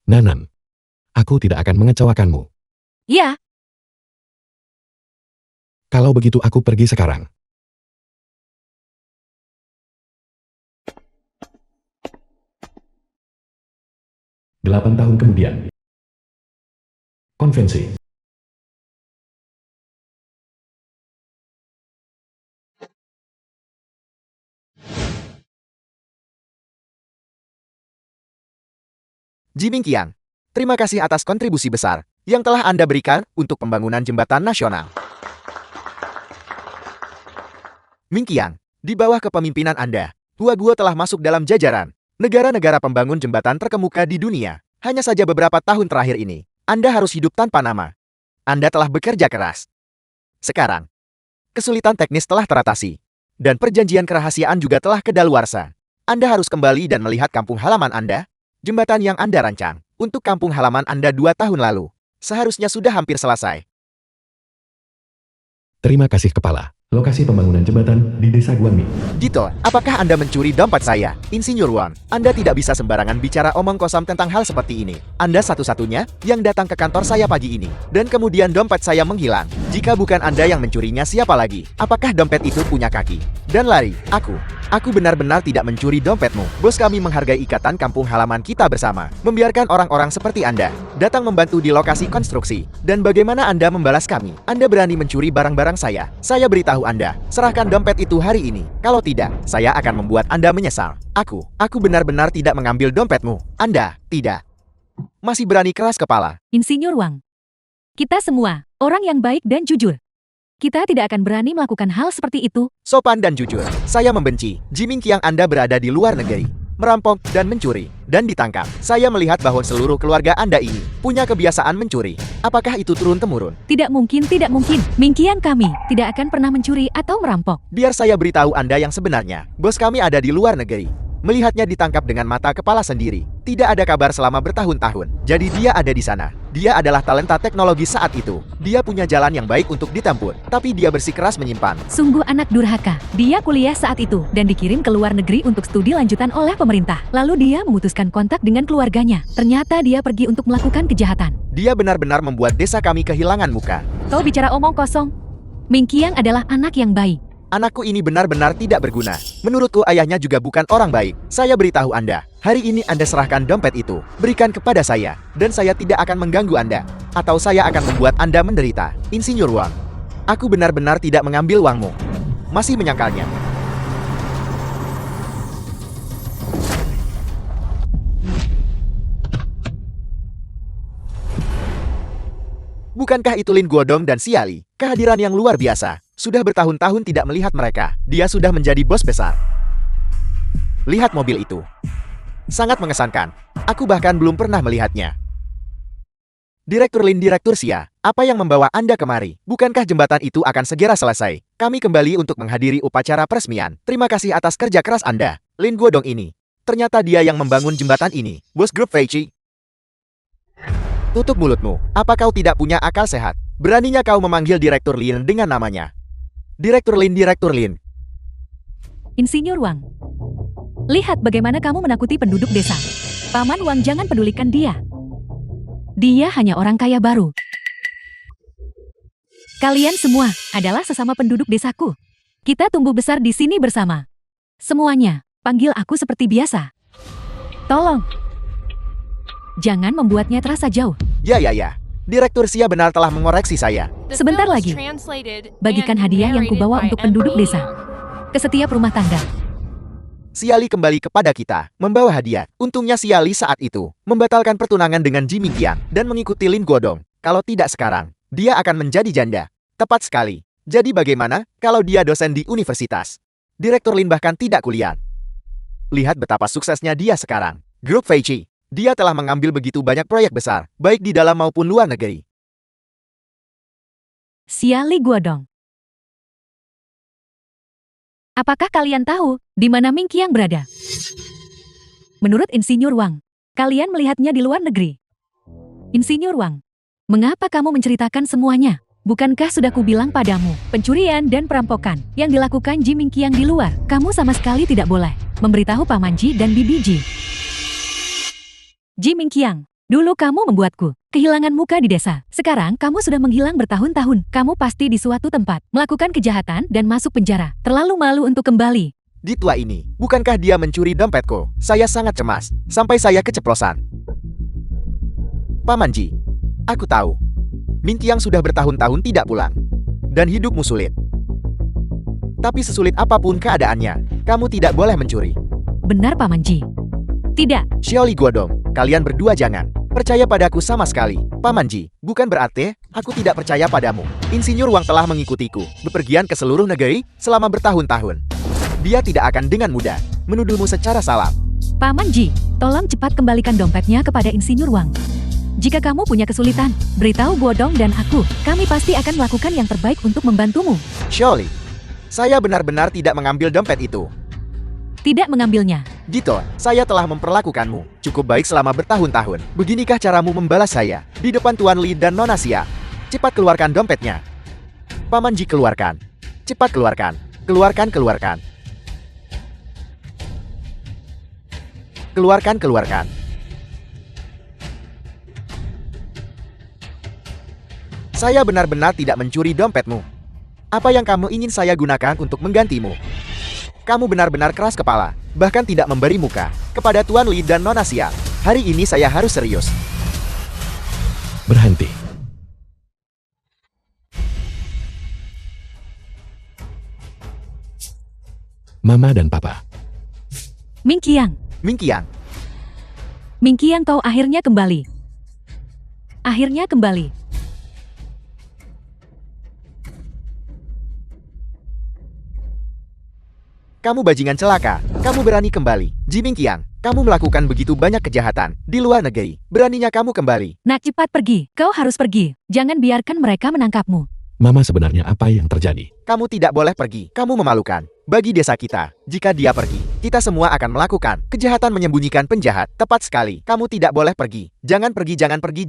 Nanan, aku tidak akan mengecewakanmu. Ya, Kalau begitu aku pergi sekarang. Delapan tahun kemudian. Konvensi. Ji Mingqiang, terima kasih atas kontribusi besar yang telah Anda berikan untuk pembangunan jembatan nasional. Mingqiang, di bawah kepemimpinan Anda, Guo telah masuk dalam jajaran negara-negara pembangun jembatan terkemuka di dunia. Hanya saja beberapa tahun terakhir ini, Anda harus hidup tanpa nama. Anda telah bekerja keras. Sekarang, kesulitan teknis telah teratasi, dan perjanjian kerahasiaan juga telah kedaluarsa. Anda harus kembali dan melihat kampung halaman Anda. Jembatan yang Anda rancang untuk kampung halaman Anda 2 tahun lalu seharusnya sudah hampir selesai. Terima kasih kepala. Lokasi pembangunan jembatan di desa Guangming. Dito, apakah Anda mencuri dompet saya? Insinyur Wang, Anda tidak bisa sembarangan bicara omong kosong tentang hal seperti ini. Anda satu-satunya yang datang ke kantor saya pagi ini. Dan kemudian dompet saya menghilang. Jika bukan Anda yang mencurinya, siapa lagi? Apakah dompet itu punya kaki? Dan lari, Aku benar-benar tidak mencuri dompetmu. Bos kami menghargai ikatan kampung halaman kita bersama. Membiarkan orang-orang seperti Anda datang membantu di lokasi konstruksi. Dan bagaimana Anda membalas kami? Anda berani mencuri barang-barang saya. Saya beritahu Anda, serahkan dompet itu hari ini. Kalau tidak, saya akan membuat Anda menyesal. Aku benar-benar tidak mengambil dompetmu. Anda, tidak. Masih berani keras kepala. Insinyur Wang. Kita semua, orang yang baik dan jujur. Kita tidak akan berani melakukan hal seperti itu. Sopan dan jujur, saya membenci Ji Mingqiang Anda berada di luar negeri, merampok dan mencuri, dan ditangkap. Saya melihat bahwa seluruh keluarga Anda ini punya kebiasaan mencuri. Apakah itu turun-temurun? Tidak mungkin, tidak mungkin. Mingqiang kami tidak akan pernah mencuri atau merampok. Biar saya beritahu Anda yang sebenarnya. Bos kami ada di luar negeri. Melihatnya ditangkap dengan mata kepala sendiri. Tidak ada kabar selama bertahun-tahun. Jadi dia ada di sana. Dia adalah talenta teknologi saat itu. Dia punya jalan yang baik untuk ditempuh, tapi dia bersikeras menyimpan. Sungguh anak durhaka. Dia kuliah saat itu dan dikirim ke luar negeri untuk studi lanjutan oleh pemerintah. Lalu dia memutuskan kontak dengan keluarganya. Ternyata dia pergi untuk melakukan kejahatan. Dia benar-benar membuat desa kami kehilangan muka. Kau bicara omong kosong. Mingqiang adalah anak yang baik. Anakku ini benar-benar tidak berguna. Menurutku ayahnya juga bukan orang baik. Saya beritahu Anda, hari ini Anda serahkan dompet itu, berikan kepada saya, dan saya tidak akan mengganggu Anda. Atau saya akan membuat Anda menderita. Insinyur Wang, aku benar-benar tidak mengambil uangmu. Masih menyangkalnya. Bukankah itu Lin Guodong dan Xiali? Kehadiran yang luar biasa. Sudah bertahun-tahun tidak melihat mereka. Dia sudah menjadi bos besar. Lihat mobil itu. Sangat mengesankan. Aku bahkan belum pernah melihatnya. Direktur Lin, Direktur Xia, apa yang membawa Anda kemari? Bukankah jembatan itu akan segera selesai? Kami kembali untuk menghadiri upacara peresmian. Terima kasih atas kerja keras Anda. Lin Guodong ini. Ternyata dia yang membangun jembatan ini. Bos grup Feichi. Tutup mulutmu. Apa kau tidak punya akal sehat? Beraninya kau memanggil Direktur Lin dengan namanya. Direktur Lin, Direktur Lin. Insinyur Wang, lihat bagaimana kamu menakuti penduduk desa. Paman Wang, jangan pedulikan dia. Dia hanya orang kaya baru. Kalian semua adalah sesama penduduk desaku. Kita tumbuh besar di sini bersama. Semuanya, panggil aku seperti biasa. Tolong. Jangan membuatnya terasa jauh. Ya. Direktur Xia benar telah mengoreksi saya. The Sebentar film is lagi. translated Bagikan and hadiah yang narrated kubawa by untuk penduduk Emily desa. Yang. Ke setiap rumah tangga. Xiali kembali kepada kita, membawa hadiah. Untungnya Xiali saat itu membatalkan pertunangan dengan Jiming Qiang dan mengikuti Lin Guodong. Kalau tidak sekarang, dia akan menjadi janda. Tepat sekali. Jadi bagaimana kalau dia dosen di universitas? Direktur Lin bahkan tidak kuliah. Lihat betapa suksesnya dia sekarang. Grup Feichi. Dia telah mengambil begitu banyak proyek besar, baik di dalam maupun luar negeri. Xiali Guodong. Apakah kalian tahu di mana Ming Qiang berada? Menurut Insinyur Wang, kalian melihatnya di luar negeri. Insinyur Wang, mengapa kamu menceritakan semuanya? Bukankah sudah kubilang padamu, pencurian dan perampokan yang dilakukan Ji Ming Qiang di luar, kamu sama sekali tidak boleh memberitahu Paman Ji dan Bibi Ji. Ji Ming Qiang, dulu kamu membuatku kehilangan muka di desa. Sekarang kamu sudah menghilang bertahun-tahun. Kamu pasti di suatu tempat melakukan kejahatan dan masuk penjara. Terlalu malu untuk kembali. Di tua ini, bukankah dia mencuri dompetku? Saya sangat cemas, sampai saya keceplosan. Paman Ji, aku tahu. Ming Qiang sudah bertahun-tahun tidak pulang. Dan hidupmu sulit. Tapi sesulit apapun keadaannya, kamu tidak boleh mencuri. Benar Paman Ji. Tidak. Xiaoli Guodong, kalian berdua jangan percaya padaku sama sekali. Paman Ji, bukan berarti aku tidak percaya padamu. Insinyur Wang telah mengikutiku bepergian ke seluruh negeri selama bertahun-tahun. Dia tidak akan dengan mudah menuduhmu secara salah. Paman Ji, tolong cepat kembalikan dompetnya kepada Insinyur Wang. Jika kamu punya kesulitan, beritahu Guodong dan aku. Kami pasti akan melakukan yang terbaik untuk membantumu. Xiaoli, saya benar-benar tidak mengambil dompet itu. Tidak mengambilnya. Gitu, saya telah memperlakukanmu cukup baik selama bertahun-tahun. Beginikah caramu membalas saya di depan Tuan Li dan Nona Xia? Cepat keluarkan dompetnya. Paman Ji, keluarkan. Cepat keluarkan. Keluarkan. Keluarkan. Saya benar-benar tidak mencuri dompetmu. Apa yang kamu ingin saya gunakan untuk menggantimu? Kamu benar-benar keras kepala, bahkan tidak memberi muka kepada Tuan Li dan Nona Xia. Hari ini saya harus serius. Berhenti. Mama dan Papa. Ming Qiang. Ming Qiang, Ming Qiang, kau akhirnya kembali. Akhirnya kembali. kamu bajingan celaka. Kamu berani kembali. Ji Ming Qiang, kamu melakukan begitu banyak kejahatan di luar negeri. Beraninya kamu kembali. Nak, cepat pergi. Kau harus pergi. Jangan biarkan mereka menangkapmu. Mama, sebenarnya apa yang terjadi? Kamu tidak boleh pergi. Kamu memalukan bagi desa kita. Jika dia pergi, kita semua akan melakukan kejahatan menyembunyikan penjahat. Tepat sekali. Kamu tidak boleh pergi. Jangan pergi. Jangan pergi.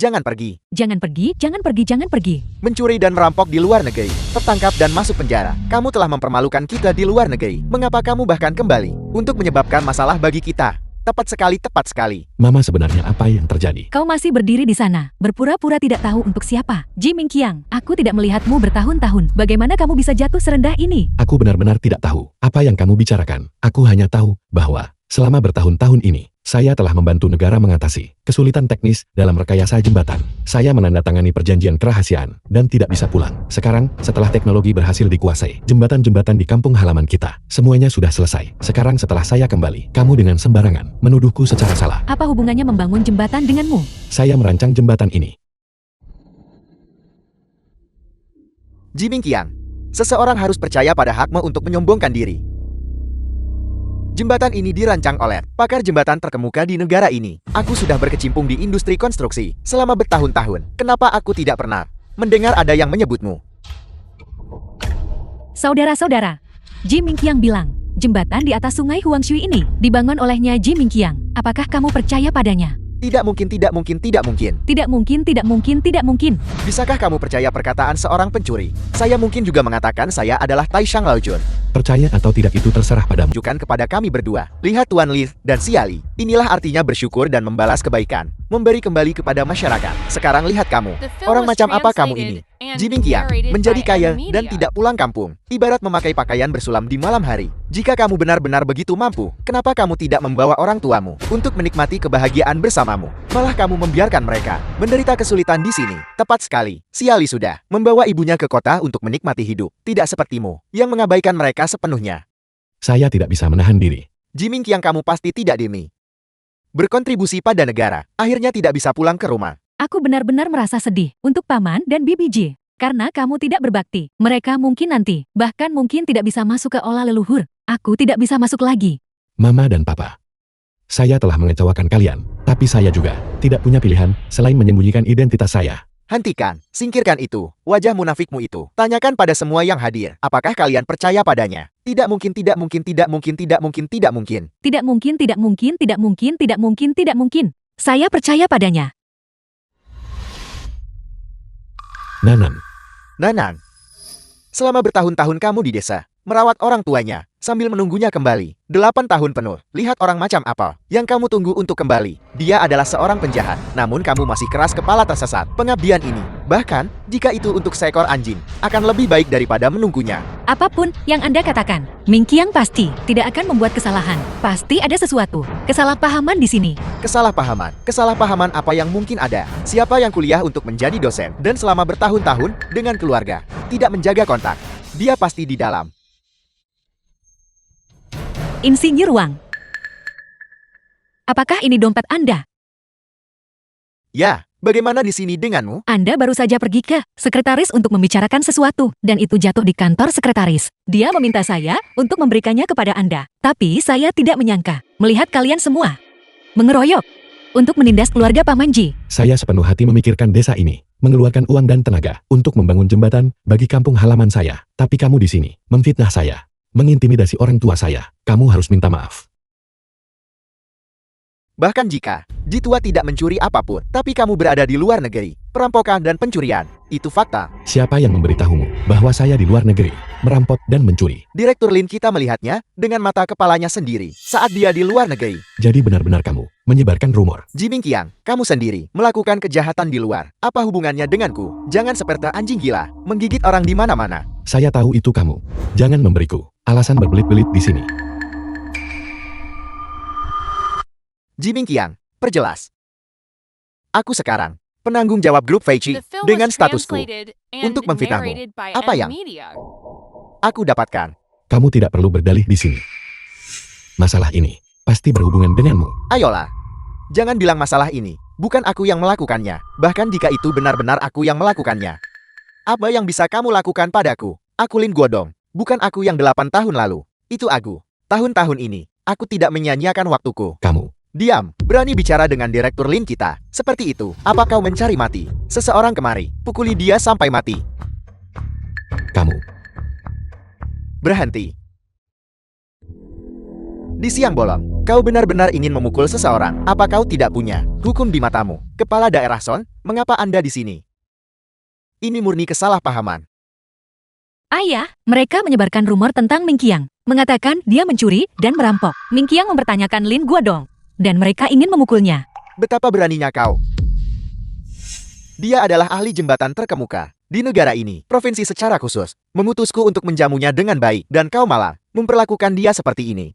Mencuri dan merampok di luar negeri. Tertangkap dan masuk penjara. Kamu telah mempermalukan kita di luar negeri. Mengapa kamu bahkan kembali untuk menyebabkan masalah bagi kita? Tepat sekali, tepat sekali. Mama, sebenarnya apa yang terjadi? Kau masih berdiri di sana, berpura-pura tidak tahu untuk siapa. Ji Mingqiang, aku tidak melihatmu bertahun-tahun. Bagaimana kamu bisa jatuh serendah ini? Aku benar-benar tidak tahu apa yang kamu bicarakan. Aku hanya tahu bahwa selama bertahun-tahun ini, saya telah membantu negara mengatasi kesulitan teknis dalam rekayasa jembatan. Saya menandatangani perjanjian kerahasiaan dan tidak bisa pulang. Sekarang, setelah teknologi berhasil dikuasai, jembatan-jembatan di kampung halaman kita, semuanya sudah selesai. Sekarang setelah saya kembali, kamu dengan sembarangan menuduhku secara salah. Apa hubungannya membangun jembatan denganmu? Saya merancang jembatan ini. Ji Mingqiang, seseorang harus percaya pada hakmu untuk menyombongkan diri. Jembatan ini dirancang oleh pakar jembatan terkemuka di negara ini. Aku sudah berkecimpung di industri konstruksi selama bertahun-tahun. Kenapa aku tidak pernah mendengar ada yang menyebutmu? Saudara-saudara, Ji Mingqiang bilang, jembatan di atas sungai Huangshui ini dibangun olehnya Ji Mingqiang. Apakah kamu percaya padanya? Tidak mungkin, tidak mungkin, tidak mungkin. Tidak mungkin, tidak mungkin, tidak mungkin. Bisakah kamu percaya perkataan seorang pencuri? Saya mungkin juga mengatakan saya adalah Taishang Laojun. Percaya atau tidak itu terserah padamu. Tunjukkan kepada kami berdua. Lihat Tuan Li dan Siali. Inilah artinya bersyukur dan membalas kebaikan. Memberi kembali kepada masyarakat. Sekarang lihat kamu. The film Orang was macam apa kamu ini? translated and Ji Mingqiang, narrated menjadi by kaya Media. dan tidak pulang kampung. Ibarat memakai pakaian bersulam di malam hari. Jika kamu benar-benar begitu mampu, kenapa kamu tidak membawa orang tuamu untuk menikmati kebahagiaan bersamamu? Malah kamu membiarkan mereka menderita kesulitan di sini. Tepat sekali. Siali sudah membawa ibunya ke kota untuk menikmati hidup. Tidak sepertimu, yang mengabaikan mereka sepenuhnya. Saya tidak bisa menahan diri. Ji Mingqiang, kamu pasti tidak demi berkontribusi pada negara. Akhirnya tidak bisa pulang ke rumah. Aku benar-benar merasa sedih untuk Paman dan Bibi Ji. Karena kamu tidak berbakti. Mereka mungkin nanti, bahkan mungkin tidak bisa masuk ke olah leluhur. Aku tidak bisa masuk lagi. Mama dan Papa, saya telah mengecewakan kalian, tapi saya juga tidak punya pilihan selain menyembunyikan identitas saya. Hentikan, singkirkan itu, wajah munafikmu itu. Tanyakan pada semua yang hadir, apakah kalian percaya padanya? Tidak mungkin, tidak mungkin, tidak mungkin, tidak mungkin, tidak mungkin. Tidak mungkin, tidak mungkin, tidak mungkin, tidak mungkin, tidak mungkin. Saya percaya padanya. Nanan, Nanang, selama bertahun-tahun kamu di desa, merawat orang tuanya, sambil menunggunya kembali. 8 tahun penuh. Lihat orang macam apa yang kamu tunggu untuk kembali. Dia adalah seorang penjahat, namun kamu masih keras kepala tersesat. Pengabdian ini, bahkan jika itu untuk seekor anjing, akan lebih baik daripada menunggunya. Apapun yang Anda katakan, Mingqiang pasti tidak akan membuat kesalahan. Pasti ada sesuatu kesalahpahaman di sini. Kesalahpahaman apa yang mungkin ada? Siapa yang kuliah untuk menjadi dosen dan selama bertahun-tahun dengan keluarga, tidak menjaga kontak? Dia pasti di dalam. Insinyur Wang. Apakah ini dompet Anda? Ya, bagaimana di sini denganmu? Anda baru saja pergi ke sekretaris untuk membicarakan sesuatu, dan itu jatuh di kantor sekretaris. Dia meminta saya untuk memberikannya kepada Anda. Tapi saya tidak menyangka melihat kalian semua mengeroyok untuk menindas keluarga Paman Ji. saya sepenuh hati memikirkan desa ini, mengeluarkan uang dan tenaga untuk membangun jembatan bagi kampung halaman saya. Tapi kamu di sini memfitnah saya, mengintimidasi orang tua saya. Kamu harus minta maaf. Bahkan jika Jitua tidak mencuri apapun, tapi kamu berada di luar negeri, perampokan dan pencurian, itu fakta. Siapa yang memberitahumu bahwa saya di luar negeri, merampok dan mencuri? Direktur Lin kita melihatnya dengan mata kepalanya sendiri saat dia di luar negeri. Jadi benar-benar kamu menyebarkan rumor. Ji Mingqiang, kamu sendiri melakukan kejahatan di luar. Apa hubungannya denganku? Jangan seperti anjing gila, menggigit orang di mana-mana. Saya tahu itu kamu. Jangan memberiku alasan berbelit-belit di sini. Ji Mingqiang, perjelas. Aku sekarang penanggung jawab grup Feichi The film dengan was statusku. translated and untuk memfitnahmu. narrated by Apa yang Media. aku dapatkan? Kamu tidak perlu berdalih di sini. Masalah ini pasti berhubungan denganmu. Ayolah, jangan bilang masalah ini. Bukan aku yang melakukannya. Bahkan jika itu benar-benar aku yang melakukannya. Apa yang bisa kamu lakukan padaku? Aku Lin Guodong. Bukan aku yang 8 tahun lalu. Itu aku. Tahun-tahun ini, aku tidak menyia-nyiakan waktuku. Kamu. Diam, berani bicara dengan direktur Lin kita. Seperti itu. Apa kau mencari mati? Seseorang kemari, pukuli dia sampai mati. Kamu. Berhenti. Di siang bolong, kau benar-benar ingin memukul seseorang. Apa kau tidak punya hukum di matamu? Kepala daerah Son, mengapa Anda di sini? Ini murni kesalahpahaman. Ayah, mereka menyebarkan rumor tentang Mingqiang, mengatakan dia mencuri dan merampok. Mingqiang mempertanyakan Lin Guodong. dan mereka ingin memukulnya. Betapa beraninya kau. Dia adalah ahli jembatan terkemuka di negara ini, provinsi secara khusus, mengutusku untuk menjamunya dengan baik, dan kau malah memperlakukan dia seperti ini.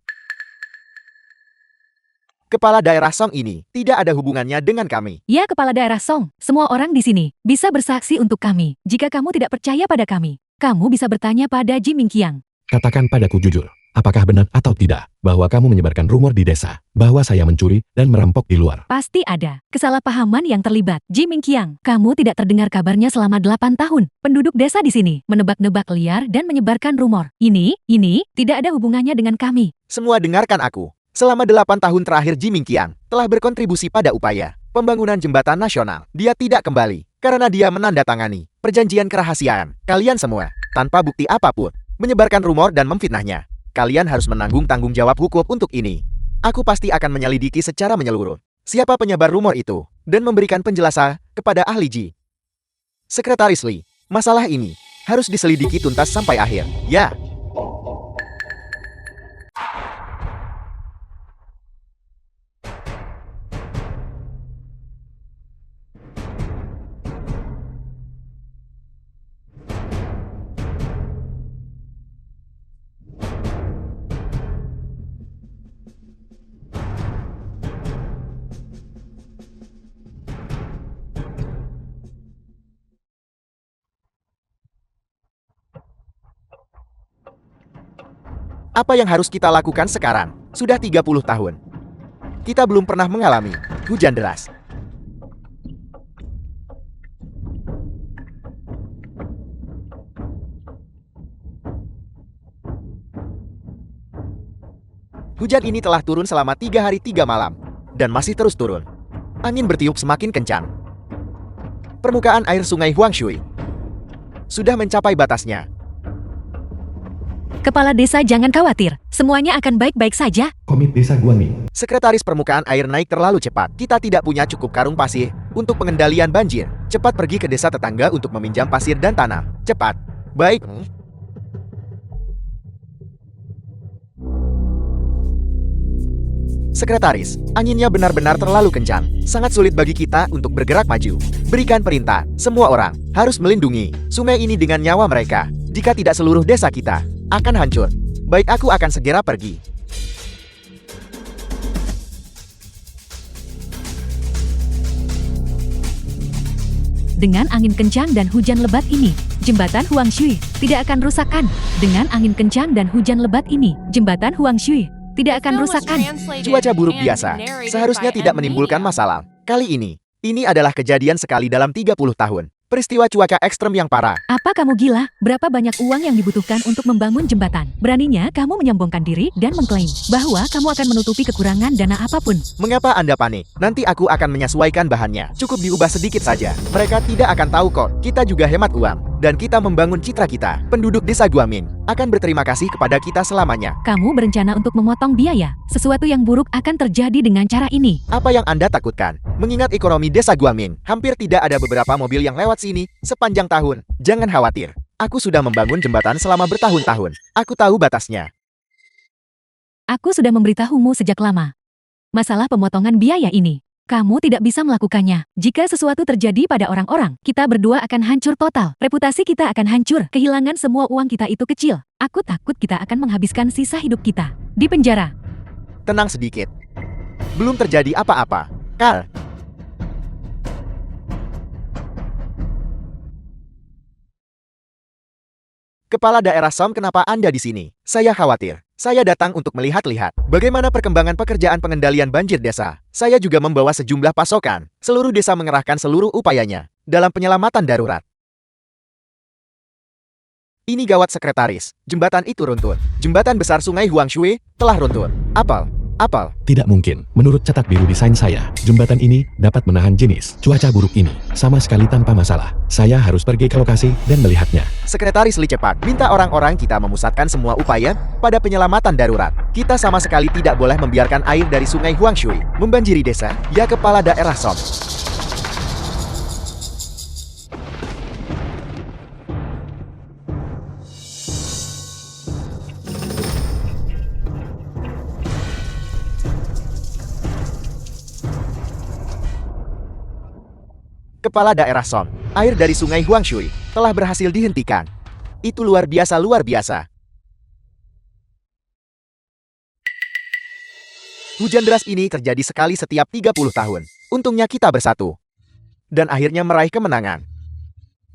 Kepala daerah Song ini tidak ada hubungannya dengan kami. Ya, Kepala Daerah Song, semua orang di sini bisa bersaksi untuk kami. Jika kamu tidak percaya pada kami, kamu bisa bertanya pada Ji Mingqiang. Katakan padaku jujur, apakah benar atau tidak bahwa kamu menyebarkan rumor di desa bahwa saya mencuri dan merampok di luar? Pasti ada kesalahpahaman yang terlibat. Ji Mingqiang, kamu tidak terdengar kabarnya selama 8 tahun. Penduduk desa di sini menebak-nebak liar dan menyebarkan rumor. Ini tidak ada hubungannya dengan kami. Semua dengarkan aku. Selama 8 tahun terakhir Ji Mingqiang telah berkontribusi pada upaya pembangunan jembatan nasional. Dia tidak kembali karena dia menandatangani perjanjian kerahasiaan. Kalian semua, tanpa bukti apapun, menyebarkan rumor dan memfitnahnya. Kalian harus menanggung tanggung jawab hukum untuk ini. Aku pasti akan menyelidiki secara menyeluruh siapa penyebar rumor itu dan memberikan penjelasan kepada ahli Ji. Sekretaris Lee, masalah ini harus diselidiki tuntas sampai akhir. Ya. Apa yang harus kita lakukan sekarang? Sudah 30 tahun. Kita belum pernah mengalami hujan deras. Hujan ini telah turun selama 3 hari 3 malam, dan masih terus turun. Angin bertiup semakin kencang. Permukaan air sungai Huangshui sudah mencapai batasnya. Kepala desa jangan khawatir, semuanya akan baik-baik saja. Komit Desa Guangming. Sekretaris permukaan air naik terlalu cepat. Kita tidak punya cukup karung pasir untuk pengendalian banjir. Cepat pergi ke desa tetangga untuk meminjam pasir dan tanah. Cepat. Baik. Sekretaris, anginnya benar-benar terlalu kencang. Sangat sulit bagi kita untuk bergerak maju. Berikan perintah, semua orang harus melindungi sungai ini dengan nyawa mereka. Jika tidak, seluruh desa kita akan hancur. Baik, aku akan segera pergi. Dengan angin kencang dan hujan lebat ini, jembatan Huangshui tidak akan rusakan. Dengan angin kencang dan hujan lebat ini, jembatan Huangshui tidak akan rusakan. Cuaca buruk biasa seharusnya tidak menimbulkan masalah. Kali ini adalah kejadian sekali dalam 30 tahun. Peristiwa cuaca ekstrem yang parah. Apa kamu gila? Berapa banyak uang yang dibutuhkan untuk membangun jembatan? Beraninya kamu menyombongkan diri dan mengklaim bahwa kamu akan menutupi kekurangan dana apapun. Mengapa Anda panik? Nanti aku akan menyesuaikan bahannya. Cukup diubah sedikit saja. Mereka tidak akan tahu kok. Kita juga hemat uang. Dan kita membangun citra kita. Penduduk desa Guangming akan berterima kasih kepada kita selamanya. Kamu berencana untuk memotong biaya. Sesuatu yang buruk akan terjadi dengan cara ini. Apa yang Anda takutkan? Mengingat ekonomi desa Guangming, hampir tidak ada beberapa mobil yang lewat sini sepanjang tahun. Jangan khawatir. Aku sudah membangun jembatan selama bertahun-tahun. Aku tahu batasnya. Aku sudah memberitahumu sejak lama. Masalah pemotongan biaya ini. Kamu tidak bisa melakukannya. Jika sesuatu terjadi pada orang-orang, kita berdua akan hancur total. Reputasi kita akan hancur. Kehilangan semua uang kita itu kecil. Aku takut kita akan menghabiskan sisa hidup kita di penjara. Tenang sedikit. Belum terjadi apa-apa. Carl. Kepala daerah Som, kenapa Anda di sini? Saya khawatir. Saya datang untuk melihat-lihat bagaimana perkembangan pekerjaan pengendalian banjir desa. Saya juga membawa sejumlah pasokan. Seluruh desa mengerahkan seluruh upayanya dalam penyelamatan darurat. Ini gawat, sekretaris. Jembatan itu runtuh. Jembatan besar sungai Huangshui telah runtuh. Apel. Tidak mungkin. Menurut catat biru desain saya, jembatan ini dapat menahan jenis cuaca buruk ini sama sekali tanpa masalah. Saya harus pergi ke lokasi dan melihatnya. Sekretaris Lee, cepat minta orang-orang kita memusatkan semua upaya pada penyelamatan darurat. Kita sama sekali tidak boleh membiarkan air dari sungai Huangshui membanjiri desa. Ya, kepala daerah Som. Kepala Daerah Song, air dari sungai Huangshui telah berhasil dihentikan. Itu luar biasa, luar biasa. Hujan deras ini terjadi sekali setiap 30 tahun. Untungnya kita bersatu. Dan akhirnya meraih kemenangan.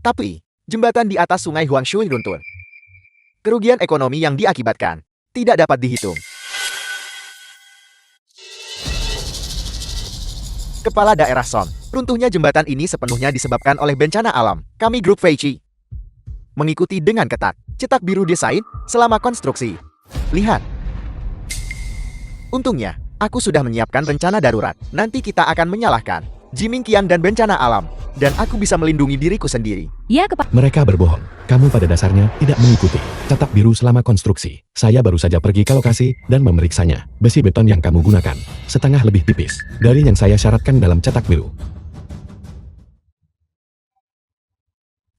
Tapi, jembatan di atas sungai Huangshui runtuh. Kerugian ekonomi yang diakibatkan tidak dapat dihitung. Kepala Daerah Song, runtuhnya jembatan ini sepenuhnya disebabkan oleh bencana alam. Kami grup Feichi mengikuti dengan ketat cetak biru desain selama konstruksi. Lihat. Untungnya, aku sudah menyiapkan rencana darurat. Nanti kita akan menyalahkan Jiming Qiang dan bencana alam. Dan aku bisa melindungi diriku sendiri. Ya, Mereka berbohong. Kamu pada dasarnya tidak mengikuti cetak biru selama konstruksi. Saya baru saja pergi ke lokasi dan memeriksanya. Besi beton yang kamu gunakan setengah lebih tipis dari yang saya syaratkan dalam cetak biru.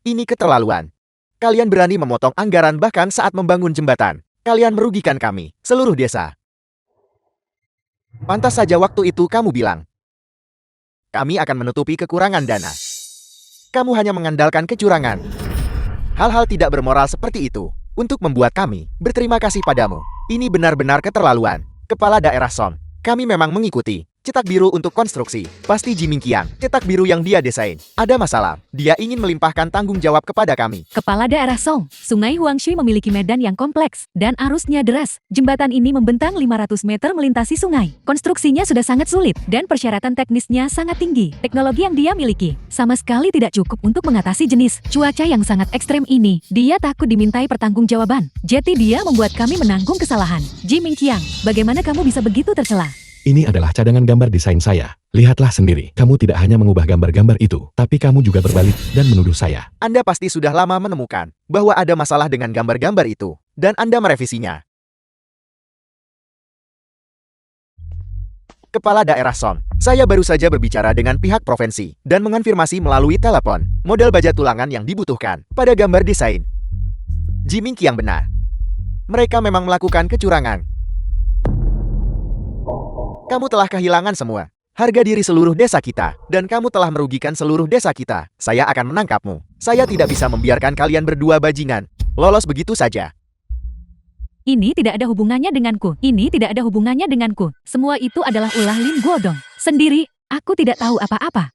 Ini keterlaluan. Kalian berani memotong anggaran bahkan saat membangun jembatan. Kalian merugikan kami, seluruh desa. Pantas saja waktu itu kamu bilang, kami akan menutupi kekurangan dana. Kamu hanya mengandalkan kecurangan. Hal-hal tidak bermoral seperti itu untuk membuat kami berterima kasih padamu. Ini benar-benar keterlaluan. Kepala Daerah Song, kami memang mengikuti cetak biru untuk konstruksi. Pasti Jiming Qiang, cetak biru yang dia desain. Ada masalah. Dia ingin melimpahkan tanggung jawab kepada kami. Kepala Daerah Song, Sungai Huangshui memiliki medan yang kompleks dan arusnya deras. Jembatan ini membentang 500 meter melintasi sungai. Konstruksinya sudah sangat sulit dan persyaratan teknisnya sangat tinggi. Teknologi yang dia miliki sama sekali tidak cukup untuk mengatasi jenis cuaca yang sangat ekstrem ini. Dia takut dimintai pertanggungjawaban. Jadi dia membuat kami menanggung kesalahan. Jiming Qiang, bagaimana kamu bisa begitu tercela? Ini adalah cadangan gambar desain saya. Lihatlah sendiri. Kamu tidak hanya mengubah gambar-gambar itu, tapi kamu juga berbalik dan menuduh saya. Anda pasti sudah lama menemukan bahwa ada masalah dengan gambar-gambar itu, dan Anda merevisinya. Kepala Daerah Song, saya baru saja berbicara dengan pihak provinsi dan mengonfirmasi melalui telepon model baja tulangan yang dibutuhkan pada gambar desain. Jiming Qiang benar. Mereka memang melakukan kecurangan. Kamu telah kehilangan semua harga diri seluruh desa kita, dan kamu telah merugikan seluruh desa kita. Saya akan menangkapmu. Saya tidak bisa membiarkan kalian berdua bajingan lolos begitu saja. Ini tidak ada hubungannya denganku. Ini tidak ada hubungannya denganku. Semua itu adalah ulah Lin Guodong. Sendiri, aku tidak tahu apa-apa.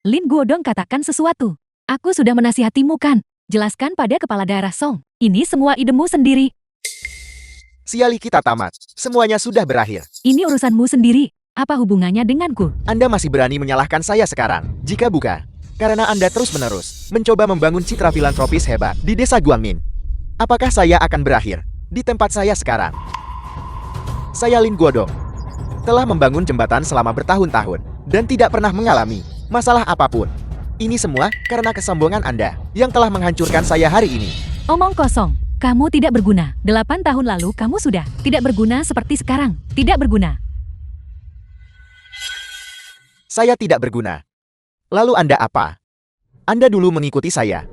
Lin Guodong katakan sesuatu. Aku sudah menasihatimu kan? Jelaskan pada Kepala Daerah Song. Ini semua idemu sendiri. Siali, kita tamat. Semuanya sudah berakhir. Ini urusanmu sendiri. Apa hubungannya denganku? Anda masih berani menyalahkan saya sekarang? Jika bukan, karena Anda terus-menerus mencoba membangun citra filantropis hebat di desa Guangmin. Apakah saya akan berakhir di tempat saya sekarang? Saya Lin Guodong telah membangun jembatan selama bertahun-tahun dan tidak pernah mengalami masalah apapun. Ini semua karena kesombongan Anda yang telah menghancurkan saya hari ini. Omong kosong. Kamu tidak berguna. 8 tahun lalu kamu sudah tidak berguna seperti sekarang. Tidak berguna. Saya tidak berguna. Lalu Anda apa? Anda dulu mengikuti saya.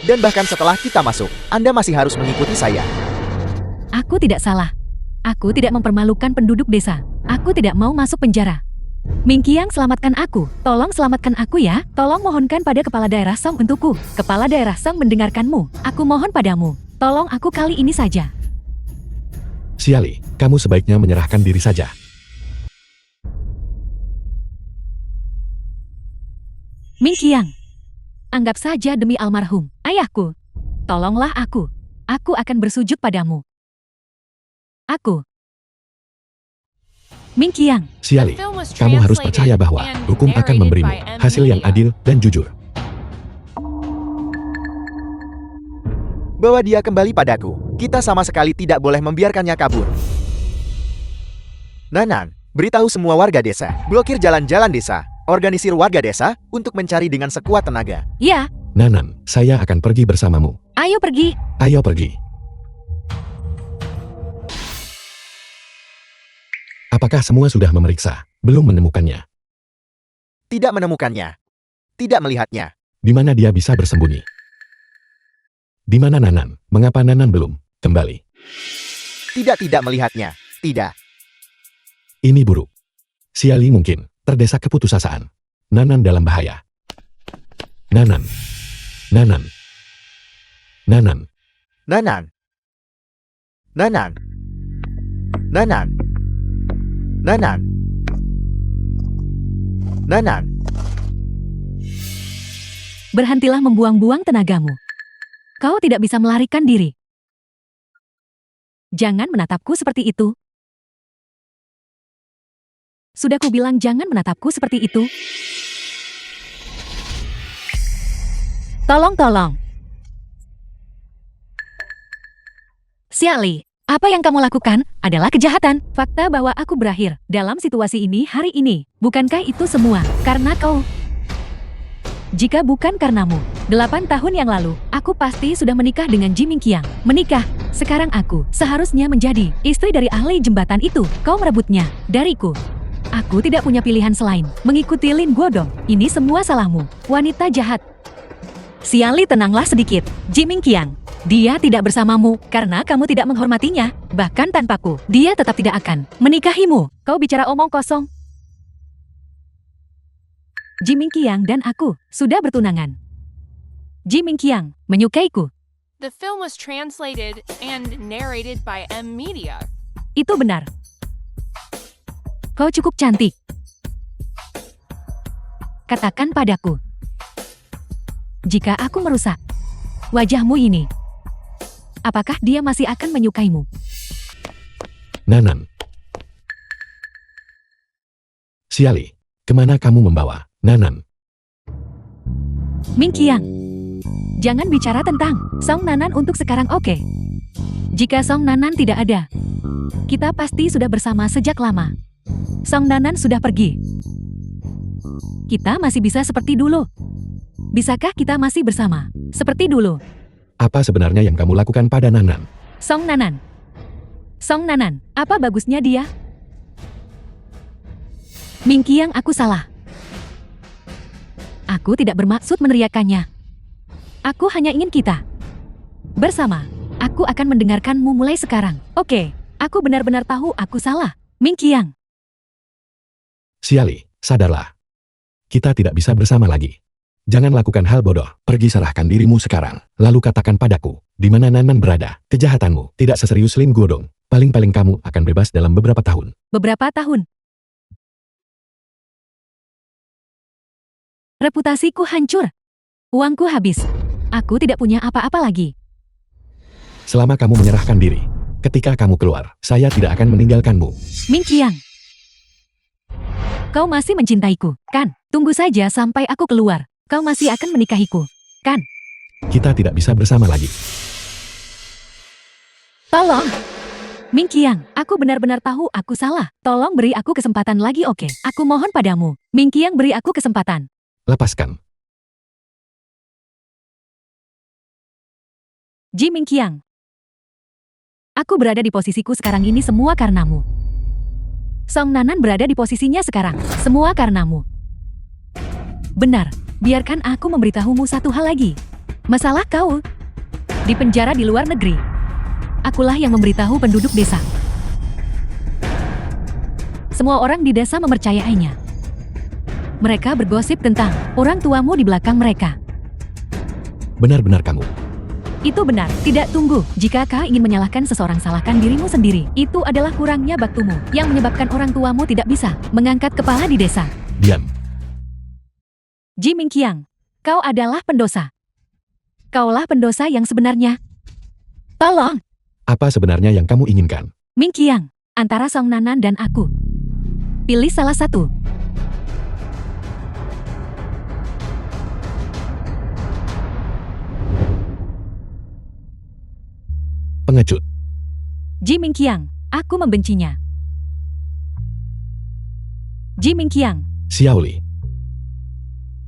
Dan bahkan setelah kita masuk, Anda masih harus mengikuti saya. Aku tidak salah. Aku tidak mempermalukan penduduk desa. Aku tidak mau masuk penjara. Ming Qiang, selamatkan aku. Tolong selamatkan aku ya. Tolong mohonkan pada Kepala Daerah Song untukku. Kepala Daerah Song mendengarkanmu. Aku mohon padamu. Tolong aku kali ini saja. Siali, kamu sebaiknya menyerahkan diri saja. Ming Qiang, anggap saja demi almarhum ayahku. Tolonglah aku. Aku akan bersujud padamu. Aku. Ming Qiang. Siali, kamu harus percaya bahwa hukum akan memberimu hasil yang adil dan jujur. Bawa dia kembali padaku. Kita sama sekali tidak boleh membiarkannya kabur. Nanan, beritahu semua warga desa. Blokir jalan-jalan desa. Organisir warga desa untuk mencari dengan sekuat tenaga. Ya. Nanan, saya akan pergi bersamamu. Ayo pergi. Ayo pergi. Apakah semua sudah memeriksa? Belum menemukannya. Tidak menemukannya. Tidak melihatnya. Di mana dia bisa bersembunyi? Di mana Nanan? Mengapa Nanan belum kembali? Tidak melihatnya. Tidak. Ini buruk. Siali mungkin terdesak keputusasaan. Nanan dalam bahaya. Nanan. Nanan. Nanan. Nanan. Nanan. Nanan. Nanan. Nanan. Berhentilah membuang-buang tenagamu. Kau tidak bisa melarikan diri. Jangan menatapku seperti itu. Sudah kubilang jangan menatapku seperti itu. Tolong. Siali, apa yang kamu lakukan adalah kejahatan. Fakta bahwa aku berakhir dalam situasi ini hari ini. Bukankah itu semua karena kau? Jika bukan karenamu, 8 tahun yang lalu, aku pasti sudah menikah dengan Ji Mingqiang. Menikah. Sekarang aku seharusnya menjadi istri dari ahli jembatan itu. Kau merebutnya dariku. Aku tidak punya pilihan selain mengikuti Lin Guodong. Ini semua salahmu, wanita jahat. Siali, tenanglah sedikit, Ji Mingqiang. Dia tidak bersamamu karena kamu tidak menghormatinya. Bahkan tanpaku, dia tetap tidak akan menikahimu. Kau bicara omong kosong. Ji Mingqiang dan aku sudah bertunangan. Ji Mingqiang menyukaiku. The film was translated and narrated by M Media. Itu benar. Kau cukup cantik. Katakan padaku, jika aku merusak wajahmu ini, apakah dia masih akan menyukaimu? Nanan. Siali, kemana kamu membawa Nanan? Mingqiang, jangan bicara tentang Song Nanan untuk sekarang, oke? Jika Song Nanan tidak ada, kita pasti sudah bersama sejak lama. Song Nanan sudah pergi. Kita masih bisa seperti dulu. Bisakah kita masih bersama seperti dulu? Apa sebenarnya yang kamu lakukan pada Nanan? Song Nanan. Song Nanan, apa bagusnya dia? Mingqiang, aku salah. Aku tidak bermaksud meneriakannya. Aku hanya ingin kita bersama. Aku akan mendengarkanmu mulai sekarang. Oke, aku benar-benar tahu aku salah. Mingqiang. Siali, sadarlah. Kita tidak bisa bersama lagi. Jangan lakukan hal bodoh. Pergi serahkan dirimu sekarang. Lalu katakan padaku, di mana Nanan berada. Kejahatanmu tidak seserius Lin Guodong. Paling-paling kamu akan bebas dalam beberapa tahun. Beberapa tahun. Reputasiku hancur. Uangku habis. Aku tidak punya apa-apa lagi. Selama kamu menyerahkan diri. Ketika kamu keluar, saya tidak akan meninggalkanmu. Mingqiang. Kau masih mencintaiku, kan? Tunggu saja sampai aku keluar. Kau masih akan menikahiku, kan? Kita tidak bisa bersama lagi. Tolong. Mingqiang, aku benar-benar tahu aku salah. Tolong beri aku kesempatan lagi, oke? Aku mohon padamu. Mingqiang, beri aku kesempatan. Lepaskan. Ji Mingqiang. Aku berada di posisiku sekarang ini semua karenamu. Song Nanan berada di posisinya sekarang, semua karenamu. Benar, biarkan aku memberitahumu satu hal lagi. Masalah kau di penjara di luar negeri. Akulah yang memberitahu penduduk desa. Semua orang di desa mempercayainya. Mereka bergosip tentang orang tuamu di belakang mereka. Benar-benar kamu. Itu benar. Tidak, tunggu. Jika kau ingin menyalahkan seseorang, salahkan dirimu sendiri. Itu adalah kurangnya baktumu yang menyebabkan orang tuamu tidak bisa mengangkat kepala di desa. Diam. Ji Mingqiang, kau adalah pendosa. Kaulah pendosa yang sebenarnya. Tolong. Apa sebenarnya yang kamu inginkan? Mingqiang, antara Song Nanan dan aku. Pilih salah satu. Pengecut. Ji Mingqiang, aku membencinya. Ji Mingqiang, Xiaoli,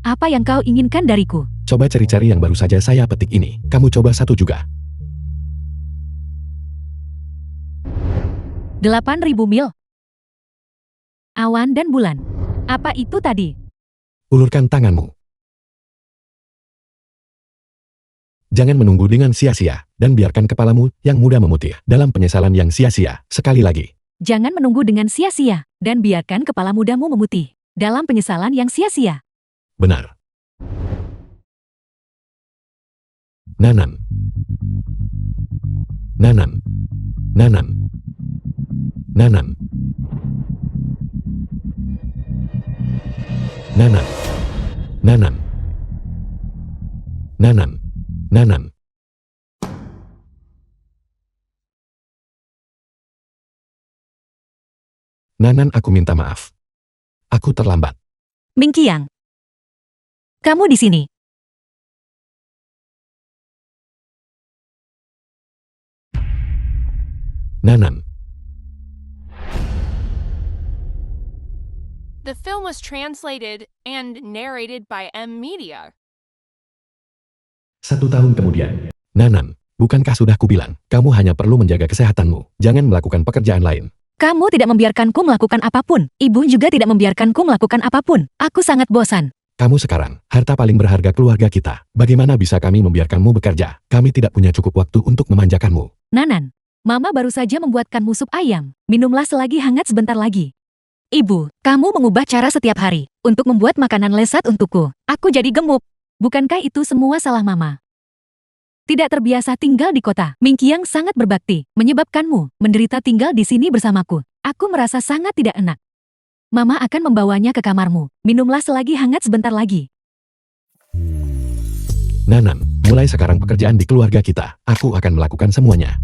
apa yang kau inginkan dariku? coba cari-cari yang baru saja saya petik ini. Kamu coba satu juga. 8.000 mil. Awan dan bulan. Apa itu tadi? Ulurkan tanganmu. Jangan menunggu dengan sia-sia, dan biarkan kepalamu yang muda memutih dalam penyesalan yang sia-sia. Sekali lagi. Jangan menunggu dengan sia-sia, dan biarkan kepala mudamu memutih dalam penyesalan yang sia-sia. Benar. Nanan. Nanan. Nanan. Nanan. Nanan. Nanan. Nanan. Nanan. Nanan, aku minta maaf. Aku terlambat. Mingqiang. Kamu di sini. Nanan. The film was translated and narrated by M Media. 1 tahun kemudian. Nanan, bukankah sudah kubilang, kamu hanya perlu menjaga kesehatanmu, jangan melakukan pekerjaan lain. Kamu tidak membiarkanku melakukan apapun. Ibu juga tidak membiarkanku melakukan apapun. Aku sangat bosan. Kamu sekarang, harta paling berharga keluarga kita. Bagaimana bisa kami membiarkanmu bekerja? Kami tidak punya cukup waktu untuk memanjakanmu. Nanan, Mama baru saja membuatkanmu sup ayam. Minumlah selagi hangat sebentar lagi. Ibu, kamu mengubah cara setiap hari untuk membuat makanan lezat untukku. Aku jadi gemuk. Bukankah itu semua salah Mama? Tidak terbiasa tinggal di kota. Mingqiang sangat berbakti, menyebabkanmu menderita tinggal di sini bersamaku. Aku merasa sangat tidak enak. Mama akan membawanya ke kamarmu. Minumlah selagi hangat sebentar lagi. Nanan, mulai sekarang pekerjaan di keluarga kita, aku akan melakukan semuanya.